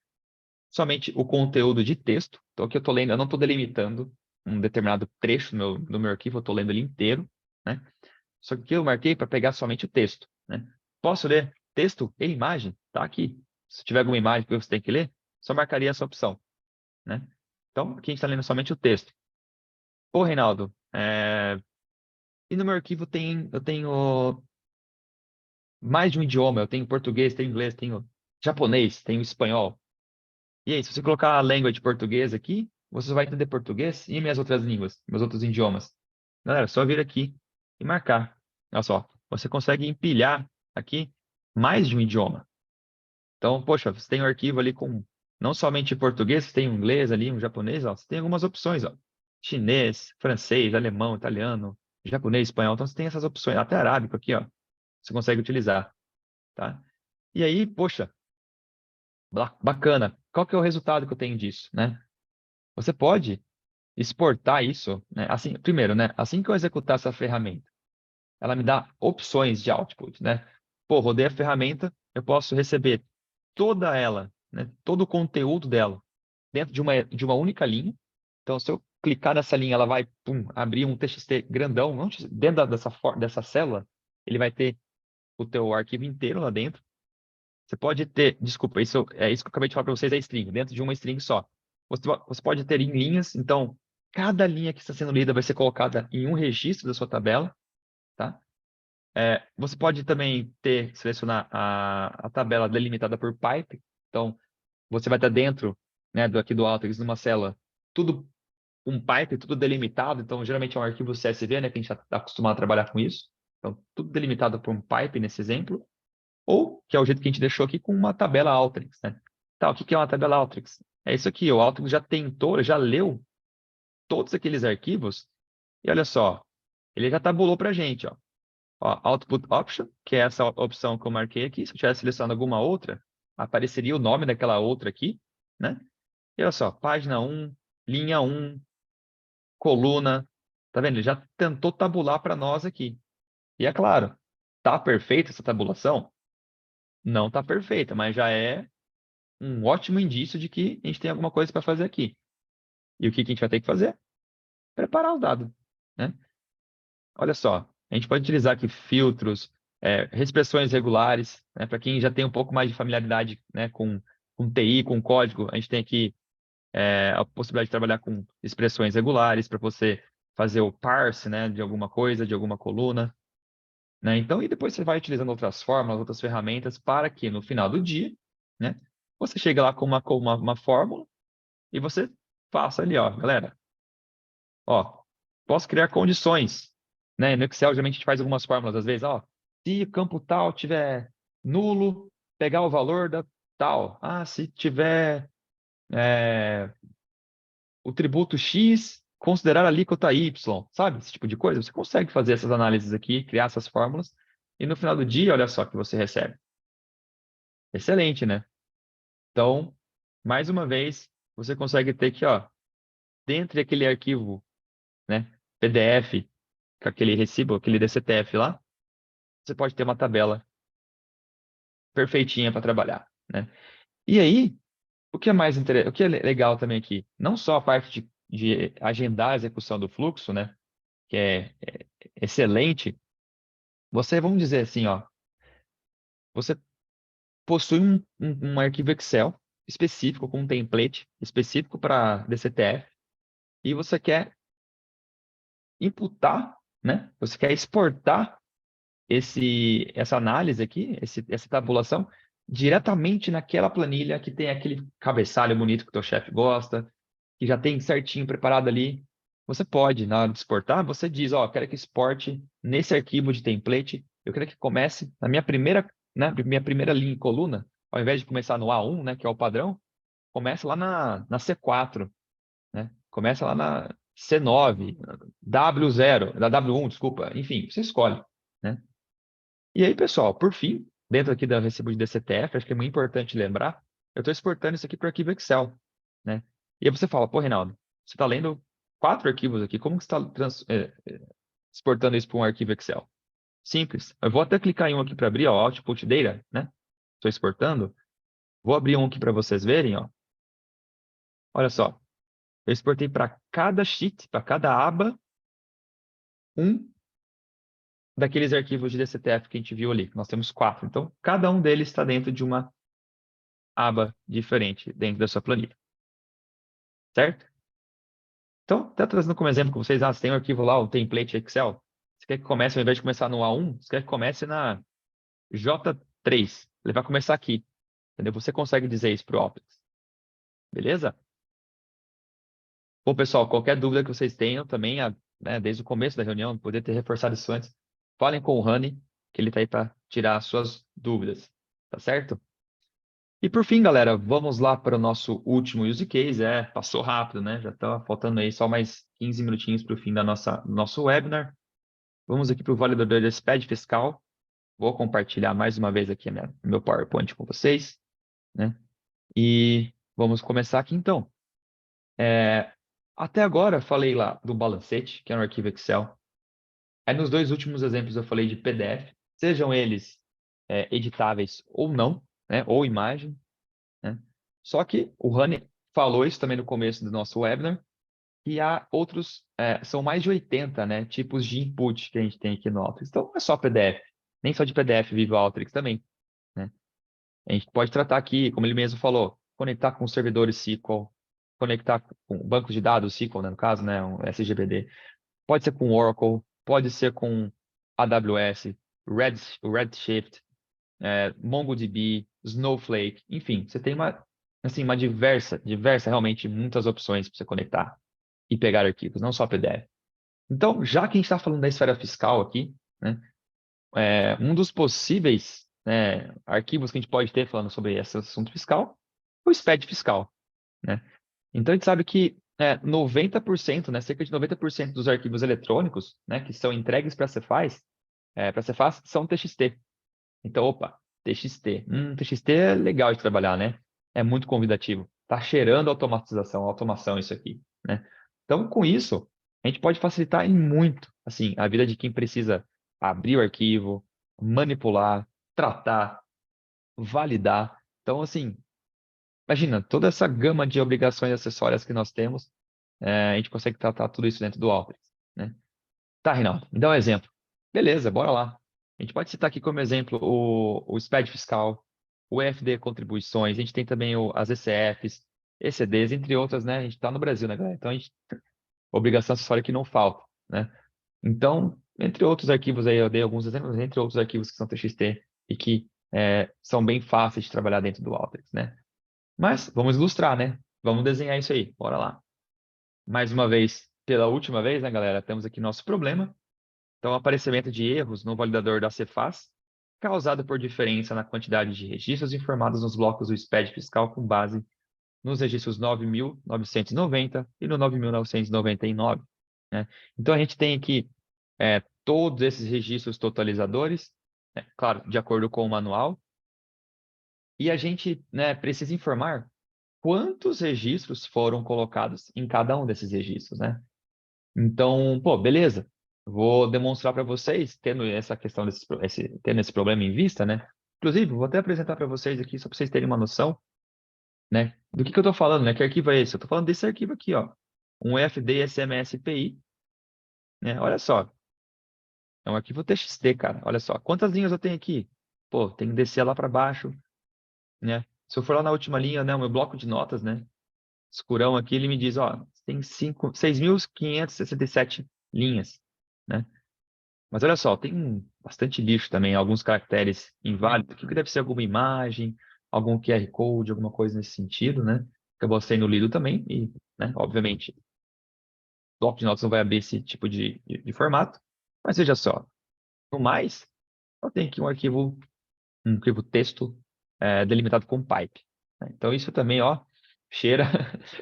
somente o conteúdo de texto. Então, aqui eu estou lendo, eu não estou delimitando um determinado trecho do meu arquivo, eu estou lendo ele inteiro, né? Só que aqui eu marquei para pegar somente o texto, né? Posso ler texto e imagem? Tá aqui. Se tiver alguma imagem que você tem que ler, só marcaria essa opção, né? Então, aqui a gente está lendo somente o texto. Ô, Reinaldo, e no meu arquivo eu tenho mais de um idioma, eu tenho português, tenho inglês, tenho japonês, tenho espanhol. E aí, se você colocar a language português aqui, você vai entender português e minhas outras línguas, meus outros idiomas. Galera, é só vir aqui e marcar. Olha só, você consegue empilhar aqui mais de um idioma. Então, poxa, você tem um arquivo ali com não somente português, você tem um inglês ali, um japonês, ó, você tem algumas opções, ó. Chinês, francês, alemão, italiano, japonês, espanhol. Então, você tem essas opções, até arábico aqui, ó. Você consegue utilizar, tá? E aí, poxa, bacana. Qual que é o resultado que eu tenho disso, né? Você pode exportar isso, né? Assim, primeiro, né? Assim que eu executar essa ferramenta, ela me dá opções de output, né? Pô, rodei a ferramenta, eu posso receber toda ela, né? Todo o conteúdo dela dentro de uma única linha. Então, se eu clicar nessa linha, ela vai, pum, abrir um TXT grandão, não, dentro dessa célula, ele vai ter o teu arquivo inteiro lá dentro. Você pode ter, desculpa, isso que eu acabei de falar para vocês é string, dentro de uma string só. Você pode ter em linhas, então cada linha que está sendo lida vai ser colocada em um registro da sua tabela, tá? Você pode também selecionar a tabela delimitada por pipe, então você vai estar dentro, né, aqui do Alteryx, numa célula, tudo um pipe, tudo delimitado, então geralmente é um arquivo CSV, né, que a gente já está acostumado a trabalhar com isso, então tudo delimitado por um pipe nesse exemplo. Ou, que é o jeito que a gente deixou aqui, com uma tabela Alteryx, né? Tá, o que é uma tabela Alteryx? É isso aqui, o Alteryx já tentou, já leu todos aqueles arquivos, e olha só, ele já tabulou para a gente, ó. Ó, Output Option, que é essa opção que eu marquei aqui, se eu tivesse selecionado alguma outra, apareceria o nome daquela outra aqui, né? E olha só, página 1, linha 1, coluna, tá vendo? Ele já tentou tabular para nós aqui. E é claro, tá perfeita essa tabulação? Não tá perfeita, mas já é um ótimo indício de que a gente tem alguma coisa para fazer aqui. E o que que a gente vai ter que fazer? Preparar os dados, né? Olha só, a gente pode utilizar aqui filtros, expressões regulares, né? Para quem já tem um pouco mais de familiaridade, né, com TI, com código, a gente tem aqui a possibilidade de trabalhar com expressões regulares para você fazer o parse, né, de alguma coisa, de alguma coluna, né? Então, e depois você vai utilizando outras fórmulas, outras ferramentas para que no final do dia, né, você chegue lá com uma fórmula e você faça ali, ó, galera, ó, posso criar condições, né? No Excel, geralmente a gente faz algumas fórmulas, às vezes, ó, se o campo tal tiver nulo, pegar o valor da tal. Ah, se tiver o tributo X, considerar a alíquota Y, sabe? Esse tipo de coisa. Você consegue fazer essas análises aqui, criar essas fórmulas, e no final do dia, olha só o que você recebe. Excelente, né? Então, mais uma vez, você consegue ter aqui, ó, dentro daquele arquivo, né, PDF, com aquele recibo, aquele DCTF lá, você pode ter uma tabela perfeitinha para trabalhar, né? E aí, o que é legal também aqui, não só a parte de agendar a execução do fluxo, né, que é excelente, você, vamos dizer assim, ó, você possui um arquivo Excel específico, com um template específico para DCTF, e você quer imputar, né? Você quer exportar essa análise aqui, essa tabulação, diretamente naquela planilha que tem aquele cabeçalho bonito que o teu chefe gosta, que já tem certinho preparado ali. Você pode, na hora de exportar, você diz, ó, quero que exporte nesse arquivo de template, eu quero que comece na minha primeira linha e coluna, ao invés de começar no A1, né, que é o padrão, comece lá na C4, né? Começa lá na C9, W0, da W1, desculpa, enfim, você escolhe, né? E aí, pessoal, por fim, dentro aqui da recibo de DCTF, acho que é muito importante lembrar, eu estou exportando isso aqui para o arquivo Excel, né? E aí você fala, pô, Reinaldo, você está lendo 4 arquivos aqui, como que você está exportando isso para um arquivo Excel? Simples. Eu vou até clicar em um aqui para abrir, ó, Output Data, né? Estou exportando. Vou abrir um aqui para vocês verem, ó. Olha só, eu exportei para cada sheet, para cada aba, um daqueles arquivos de DCTF que a gente viu ali. Nós temos 4. Então, cada um deles está dentro de uma aba diferente dentro da sua planilha, certo? Então, até trazendo como exemplo com vocês, você tem um arquivo lá, o template Excel. Você quer que comece, ao invés de começar no A1, você quer que comece na J3. Ele vai começar aqui, entendeu? Você consegue dizer isso para o Office, beleza? Bom, pessoal, qualquer dúvida que vocês tenham também, né, desde o começo da reunião, poder ter reforçado isso antes, falem com o Rani, que ele está aí para tirar as suas dúvidas, tá certo? E por fim, galera, vamos lá para o nosso último use case. Passou rápido, né? Já está faltando aí só mais 15 minutinhos para o fim do nosso webinar. Vamos aqui para o validador da SPED fiscal. Vou compartilhar mais uma vez aqui o meu PowerPoint com vocês, né? E vamos começar aqui então. Até agora falei lá do balancete, que é um arquivo Excel. Aí nos dois últimos exemplos eu falei de PDF, sejam eles editáveis ou não, né? Ou imagem, né? Só que o Rani falou isso também no começo do nosso webinar, e há outros, são mais de 80, né, tipos de input que a gente tem aqui no Alteryx. Então, não é só PDF, nem só de PDF vive o Alteryx também, né? A gente pode tratar aqui, como ele mesmo falou, conectar com servidores SQL, conectar com bancos de dados SQL, né, no caso, né, um SGBD. Pode ser com Oracle, pode ser com AWS, Redshift, MongoDB, Snowflake, enfim, você tem assim, uma diversa, realmente, muitas opções para você conectar e pegar arquivos, não só PDF. Então, já que a gente está falando da esfera fiscal aqui, né, um dos possíveis, né, arquivos que a gente pode ter falando sobre esse assunto fiscal, é o SPED fiscal, né? Então, a gente sabe que 90%, né, cerca de 90% dos arquivos eletrônicos, né, que são entregues para a Cefaz são TXT. Então, opa, TXT. TXT é legal de trabalhar, né? É muito convidativo. Tá cheirando automação isso aqui, né? Então, com isso, a gente pode facilitar em muito, assim, a vida de quem precisa abrir o arquivo, manipular, tratar, validar. Então, assim, imagina, toda essa gama de obrigações acessórias que nós temos, a gente consegue tratar tudo isso dentro do Alteryx, né? Tá, Reinaldo, me dá um exemplo. Beleza, bora lá. A gente pode citar aqui como exemplo o SPED fiscal, o EFD contribuições, a gente tem também as ECFs, ECDs, entre outras, né? A gente está no Brasil, né, galera? Então, obrigação acessória que não falta, né? Então, entre outros arquivos aí, eu dei alguns exemplos, entre outros arquivos que são TXT e que são bem fáceis de trabalhar dentro do Alteryx, né? Mas vamos ilustrar, né? Vamos desenhar isso aí, bora lá. Mais uma vez, pela última vez, né, galera? Temos aqui nosso problema. Então, aparecimento de erros no validador da Cefaz, causado por diferença na quantidade de registros informados nos blocos do SPED fiscal com base nos registros 9.990 e no 9.999, né? Então, a gente tem aqui todos esses registros totalizadores, né, claro, de acordo com o manual, e a gente, né, precisa informar quantos registros foram colocados em cada um desses registros, né? Então, pô, beleza. Vou demonstrar para vocês, tendo essa questão tendo esse problema em vista, né? Inclusive, vou até apresentar para vocês aqui, só para vocês terem uma noção, né? Do que eu estou falando, né? Que arquivo é esse? Eu estou falando desse arquivo aqui, ó. Um FD SMSPI, né? Olha só. É um arquivo TXT, cara. Olha só. Quantas linhas eu tenho aqui? Pô, tem que descer lá para baixo, né? Se eu for lá na última linha, né? O meu bloco de notas, né? Escurão aqui, ele me diz, ó, tem 6.567 linhas, né? Mas olha só, tem bastante lixo também, alguns caracteres inválidos, que deve ser alguma imagem, algum QR Code, alguma coisa nesse sentido, né? Acabou sendo lido também e, né, obviamente, o bloco de notas não vai abrir esse tipo de formato. Mas veja só, no mais, eu tenho aqui um arquivo texto delimitado com pipe, né? Então isso também, ó, cheira,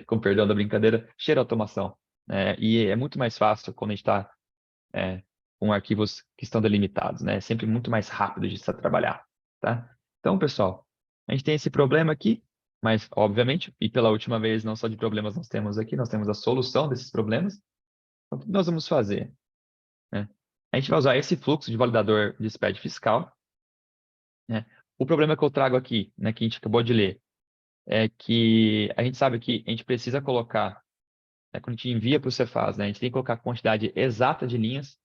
com perdão da brincadeira, cheira automação, né? E é muito mais fácil quando a gente está com arquivos que estão delimitados, né? É sempre muito mais rápido de se trabalhar, tá? Então, pessoal, a gente tem esse problema aqui, mas, obviamente, e pela última vez, não só de problemas nós temos aqui, nós temos a solução desses problemas. Então, o que nós vamos fazer, né? A gente vai usar esse fluxo de validador de SPED fiscal, né? O problema que eu trago aqui, né, que a gente acabou de ler, é que a gente sabe que a gente precisa colocar, né, quando a gente envia para o Cefaz, né, a gente tem que colocar a quantidade exata de linhas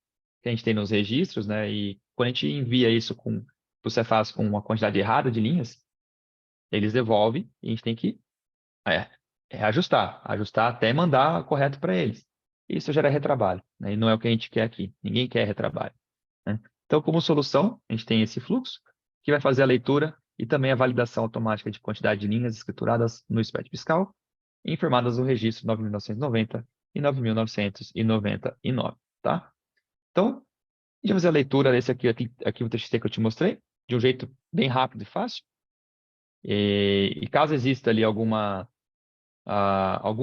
que a gente tem nos registros, né, e quando a gente envia isso para o Cefaz com uma quantidade errada de linhas, eles devolvem e a gente tem que é, ajustar até mandar correto para eles. Isso gera retrabalho, né, e não é o que a gente quer aqui. Ninguém quer retrabalho, né? Então, como solução, a gente tem esse fluxo que vai fazer a leitura e também a validação automática de quantidade de linhas escrituradas no SPED fiscal informadas no registro 9.990 e 9.999, tá? Então, a gente vai fazer a leitura desse aqui o TXT que eu te mostrei, de um jeito bem rápido e fácil. E caso exista ali algum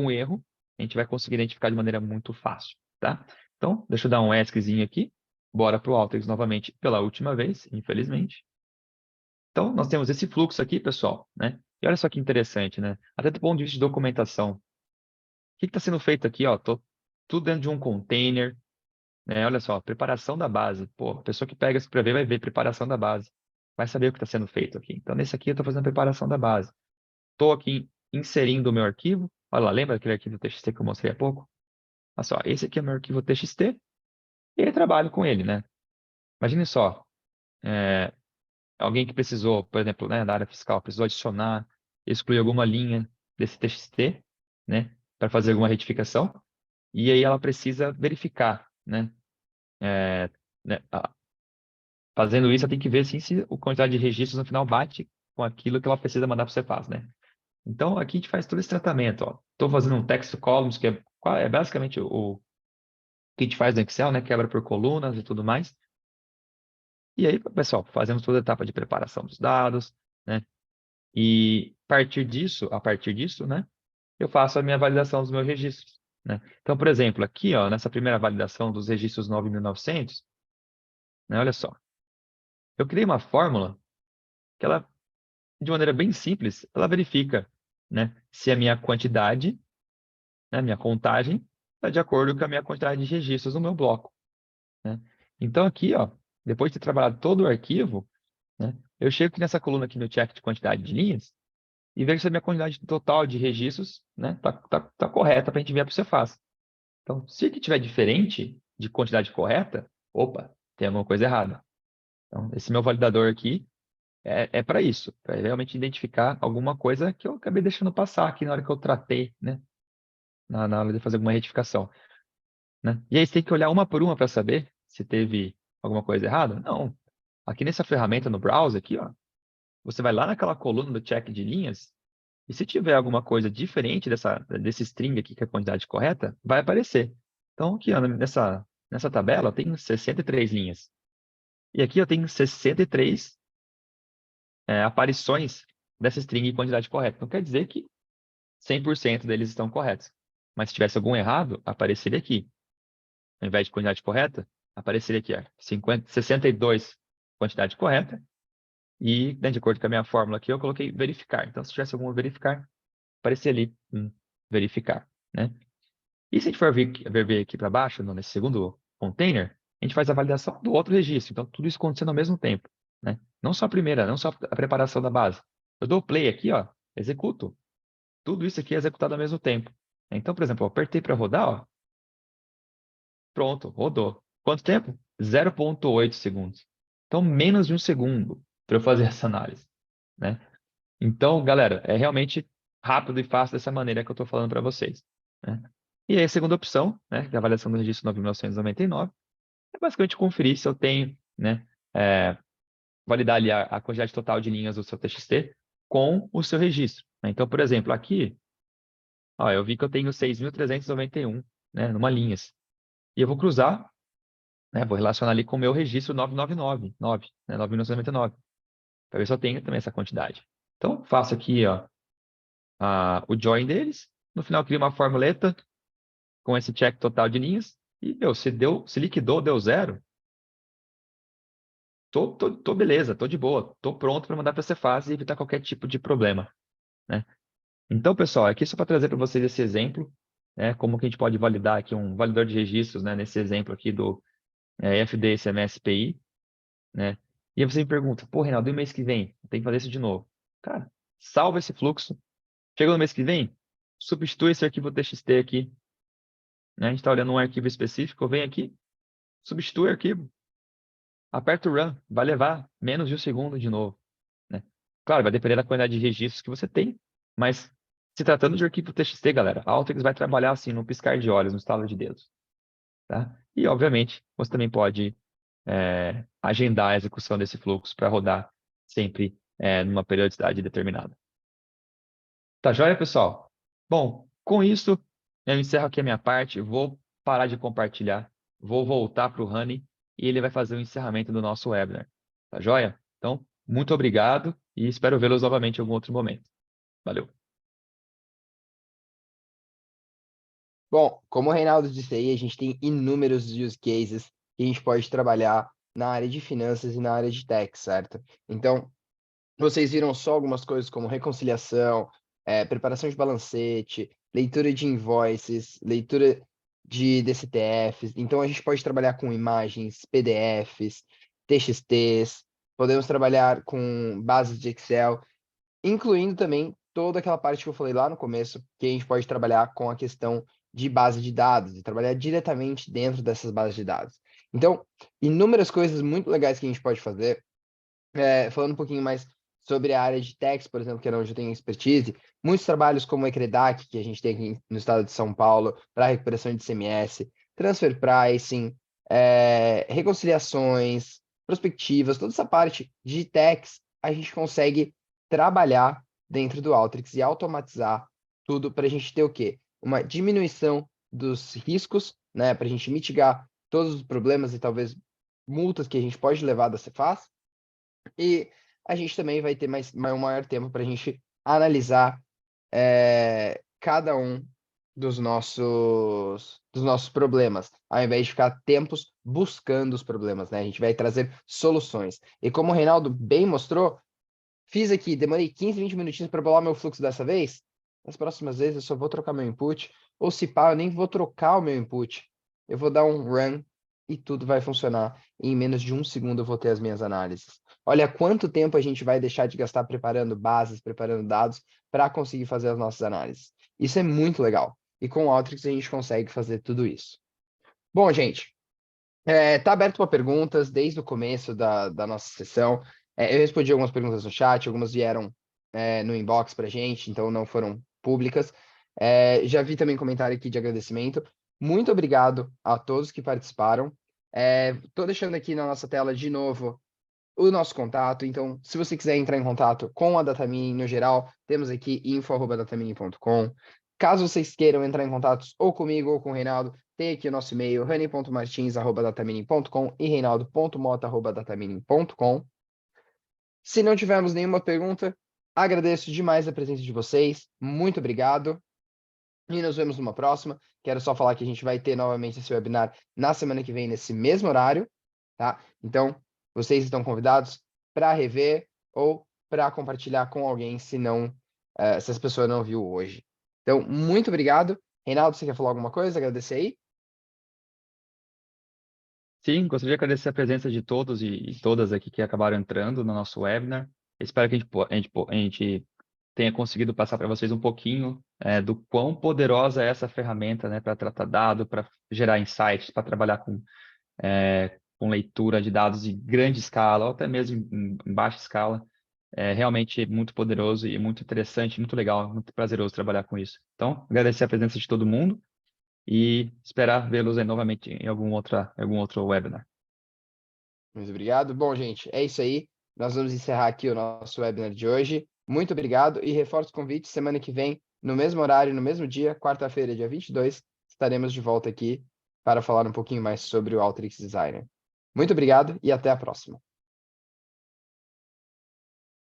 erro, a gente vai conseguir identificar de maneira muito fácil, tá? Então, deixa eu dar um ESCzinho aqui. Bora para o Alteryx novamente pela última vez, infelizmente. Então, nós temos esse fluxo aqui, pessoal, né? E olha só que interessante, né? Até do ponto de vista de documentação. O que está sendo feito aqui? Ó, tudo dentro de um container, né? Olha só, preparação da base. Pô, a pessoa que pega isso para ver vai ver preparação da base. Vai saber o que está sendo feito aqui. Então, nesse aqui eu estou fazendo a preparação da base. Estou aqui inserindo o meu arquivo. Olha lá, lembra aquele arquivo TXT que eu mostrei há pouco? Olha só, esse aqui é o meu arquivo TXT e eu trabalho com ele, né? Imagine só, é, alguém que precisou, por exemplo, né, da área fiscal, precisou adicionar, excluir alguma linha desse TXT, né, para fazer alguma retificação, e aí ela precisa verificar, né? É, né, fazendo isso, ela tem que ver assim, se a quantidade de registros no final bate com aquilo que ela precisa mandar para o Cefaz, né? Então, aqui a gente faz todo esse tratamento, ó. Estou fazendo um text columns, que é basicamente o que a gente faz no Excel, né? Quebra por colunas e tudo mais. E aí, pessoal, fazemos toda a etapa de preparação dos dados, né? E a partir disso, né? Eu faço a minha validação dos meus registros, né? Então, por exemplo, aqui, ó, nessa primeira validação dos registros 9.900, né? Olha só, eu criei uma fórmula que ela, de maneira bem simples, ela verifica, né? Se a minha quantidade, né? Minha contagem está de acordo com a minha quantidade de registros no meu bloco, né? Então, aqui, ó, depois de ter trabalhado todo o arquivo, né? Eu chego aqui nessa coluna aqui no check de quantidade de linhas e vejo se a minha quantidade total de registros, né, tá correta para a gente ver para o Cefaz. Então, se aqui tiver diferente de quantidade correta, opa, tem alguma coisa errada. Então, esse meu validador aqui é para isso, para realmente identificar alguma coisa que eu acabei deixando passar aqui na hora que eu tratei, né, na hora de fazer alguma retificação, né? E aí você tem que olhar uma por uma para saber se teve alguma coisa errada? Não. Aqui nessa ferramenta no browser aqui, ó, você vai lá naquela coluna do check de linhas e se tiver alguma coisa diferente desse string aqui, que é a quantidade correta, vai aparecer. Então, aqui ó, nessa tabela, eu tenho 63 linhas. E aqui eu tenho 63 aparições dessa string em quantidade correta. Então, quer dizer que 100% deles estão corretos. Mas se tivesse algum errado, apareceria aqui. Ao invés de quantidade correta, apareceria aqui, ó, 62 quantidade correta. E, né, de acordo com a minha fórmula aqui, eu coloquei verificar. Então, se tivesse algum verificar, aparecia ali, verificar, né? E se a gente for ver aqui para baixo, nesse segundo container, a gente faz a validação do outro registro. Então, tudo isso acontecendo ao mesmo tempo, né? Não só a primeira, não só a preparação da base. Eu dou play aqui, ó, executo. Tudo isso aqui é executado ao mesmo tempo. Então, por exemplo, eu apertei para rodar, ó, pronto, rodou. Quanto tempo? 0,8 segundos. Então, menos de um segundo para eu fazer essa análise, né? Então, galera, é realmente rápido e fácil dessa maneira que eu estou falando para vocês, né? E aí, a segunda opção, né, que é a avaliação do registro 9.999, é basicamente conferir se eu tenho, né, validar ali a quantidade total de linhas do seu TXT com o seu registro, né? Então, por exemplo, aqui, ó, eu vi que eu tenho 6.391, né, numa linhas. E eu vou cruzar, né, vou relacionar ali com o meu registro 9.999, né, 9.999, para ver se eu tenho também essa quantidade. Então, faço aqui, ó, o join deles. No final, crio uma formuleta com esse check total de linhas. E, meu, se liquidou, deu zero, tô beleza, tô de boa, tô pronto para mandar para essa fase e evitar qualquer tipo de problema, né? Então, pessoal, aqui só para trazer para vocês esse exemplo, né? Como que a gente pode validar aqui um validador de registros, né? Nesse exemplo aqui do FD CMS PI, né? E aí você me pergunta, pô, Reinaldo, e o mês que vem? Tem que fazer isso de novo. Cara, salva esse fluxo. Chega no mês que vem, substitui esse arquivo TXT aqui, né? A gente está olhando um arquivo específico, vem aqui, substitui o arquivo, aperta o Run, vai levar menos de um segundo de novo, né? Claro, vai depender da quantidade de registros que você tem, mas se tratando de arquivo TXT, galera, a Alteryx vai trabalhar assim, no piscar de olhos, no estalo de dedos, tá? E, obviamente, você também pode agendar a execução desse fluxo para rodar sempre numa periodicidade determinada. Tá joia, pessoal? Bom, com isso, eu encerro aqui a minha parte. Vou parar de compartilhar. Vou voltar para o Rani e ele vai fazer o encerramento do nosso webinar. Tá joia? Então, muito obrigado e espero vê-los novamente em algum outro momento. Valeu. Bom, como o Reinaldo disse aí, a gente tem inúmeros use cases que a gente pode trabalhar na área de finanças e na área de tech, certo? Então, vocês viram só algumas coisas como reconciliação, preparação de balancete, leitura de invoices, leitura de DCTFs. Então, a gente pode trabalhar com imagens, PDFs, TXTs, podemos trabalhar com bases de Excel, incluindo também toda aquela parte que eu falei lá no começo, que a gente pode trabalhar com a questão de base de dados, e trabalhar diretamente dentro dessas bases de dados. Então, inúmeras coisas muito legais que a gente pode fazer. Falando um pouquinho mais sobre a área de tax, por exemplo, que é onde eu tenho expertise, muitos trabalhos como o Ecredac, que a gente tem aqui no estado de São Paulo, para recuperação de ICMS, transfer pricing, reconciliações, prospectivas, toda essa parte de tax, a gente consegue trabalhar dentro do Alteryx e automatizar tudo para a gente ter o quê? Uma diminuição dos riscos, né, para a gente mitigar todos os problemas e talvez multas que a gente pode levar da Cefaz, e a gente também vai ter um maior tempo para a gente analisar cada um dos nossos problemas, ao invés de ficar tempos buscando os problemas, né? A gente vai trazer soluções. E como o Reinaldo bem mostrou, fiz aqui, demorei 15, 20 minutinhos para bolar meu fluxo dessa vez. Nas próximas vezes eu só vou trocar meu input, ou se pá, eu nem vou trocar o meu input. Eu vou dar um run e tudo vai funcionar. E em menos de um segundo eu vou ter as minhas análises. Olha quanto tempo a gente vai deixar de gastar preparando bases, preparando dados, para conseguir fazer as nossas análises. Isso é muito legal. E com o Alteryx a gente consegue fazer tudo isso. Bom, gente, tá aberto para perguntas desde o começo da nossa sessão. Eu respondi algumas perguntas no chat, algumas vieram no inbox para a gente, então não foram públicas. Já vi também comentário aqui de agradecimento. Muito obrigado a todos que participaram. Estou deixando aqui na nossa tela de novo o nosso contato. Então, se você quiser entrar em contato com a Datamine no geral, temos aqui info@datamine.com. Caso vocês queiram entrar em contato ou comigo ou com o Reinaldo, tem aqui o nosso e-mail, rani.martins@datamine.com e reinaldo.mota@datamine.com. Se não tivermos nenhuma pergunta, agradeço demais a presença de vocês. Muito obrigado. E nos vemos numa próxima. Quero só falar que a gente vai ter novamente esse webinar na semana que vem, nesse mesmo horário, tá? Então, vocês estão convidados para rever ou para compartilhar com alguém, se essa pessoa não viu hoje. Então, muito obrigado. Reinaldo, você quer falar alguma coisa? Agradecer aí? Sim, gostaria de agradecer a presença de todos e todas aqui que acabaram entrando no nosso webinar. Espero que a gente tenha conseguido passar para vocês um pouquinho do quão poderosa é essa ferramenta, né, para tratar dado, para gerar insights, para trabalhar com leitura de dados em grande escala, ou até mesmo em baixa escala. É realmente muito poderoso e muito interessante, muito legal, muito prazeroso trabalhar com isso. Então, agradecer a presença de todo mundo e esperar vê-los aí novamente em algum outro webinar. Muito obrigado. Bom, gente, é isso aí. Nós vamos encerrar aqui o nosso webinar de hoje. Muito obrigado e reforço o convite. Semana que vem, no mesmo horário, no mesmo dia, quarta-feira, dia 22, estaremos de volta aqui para falar um pouquinho mais sobre o Alteryx Designer. Muito obrigado e até a próxima.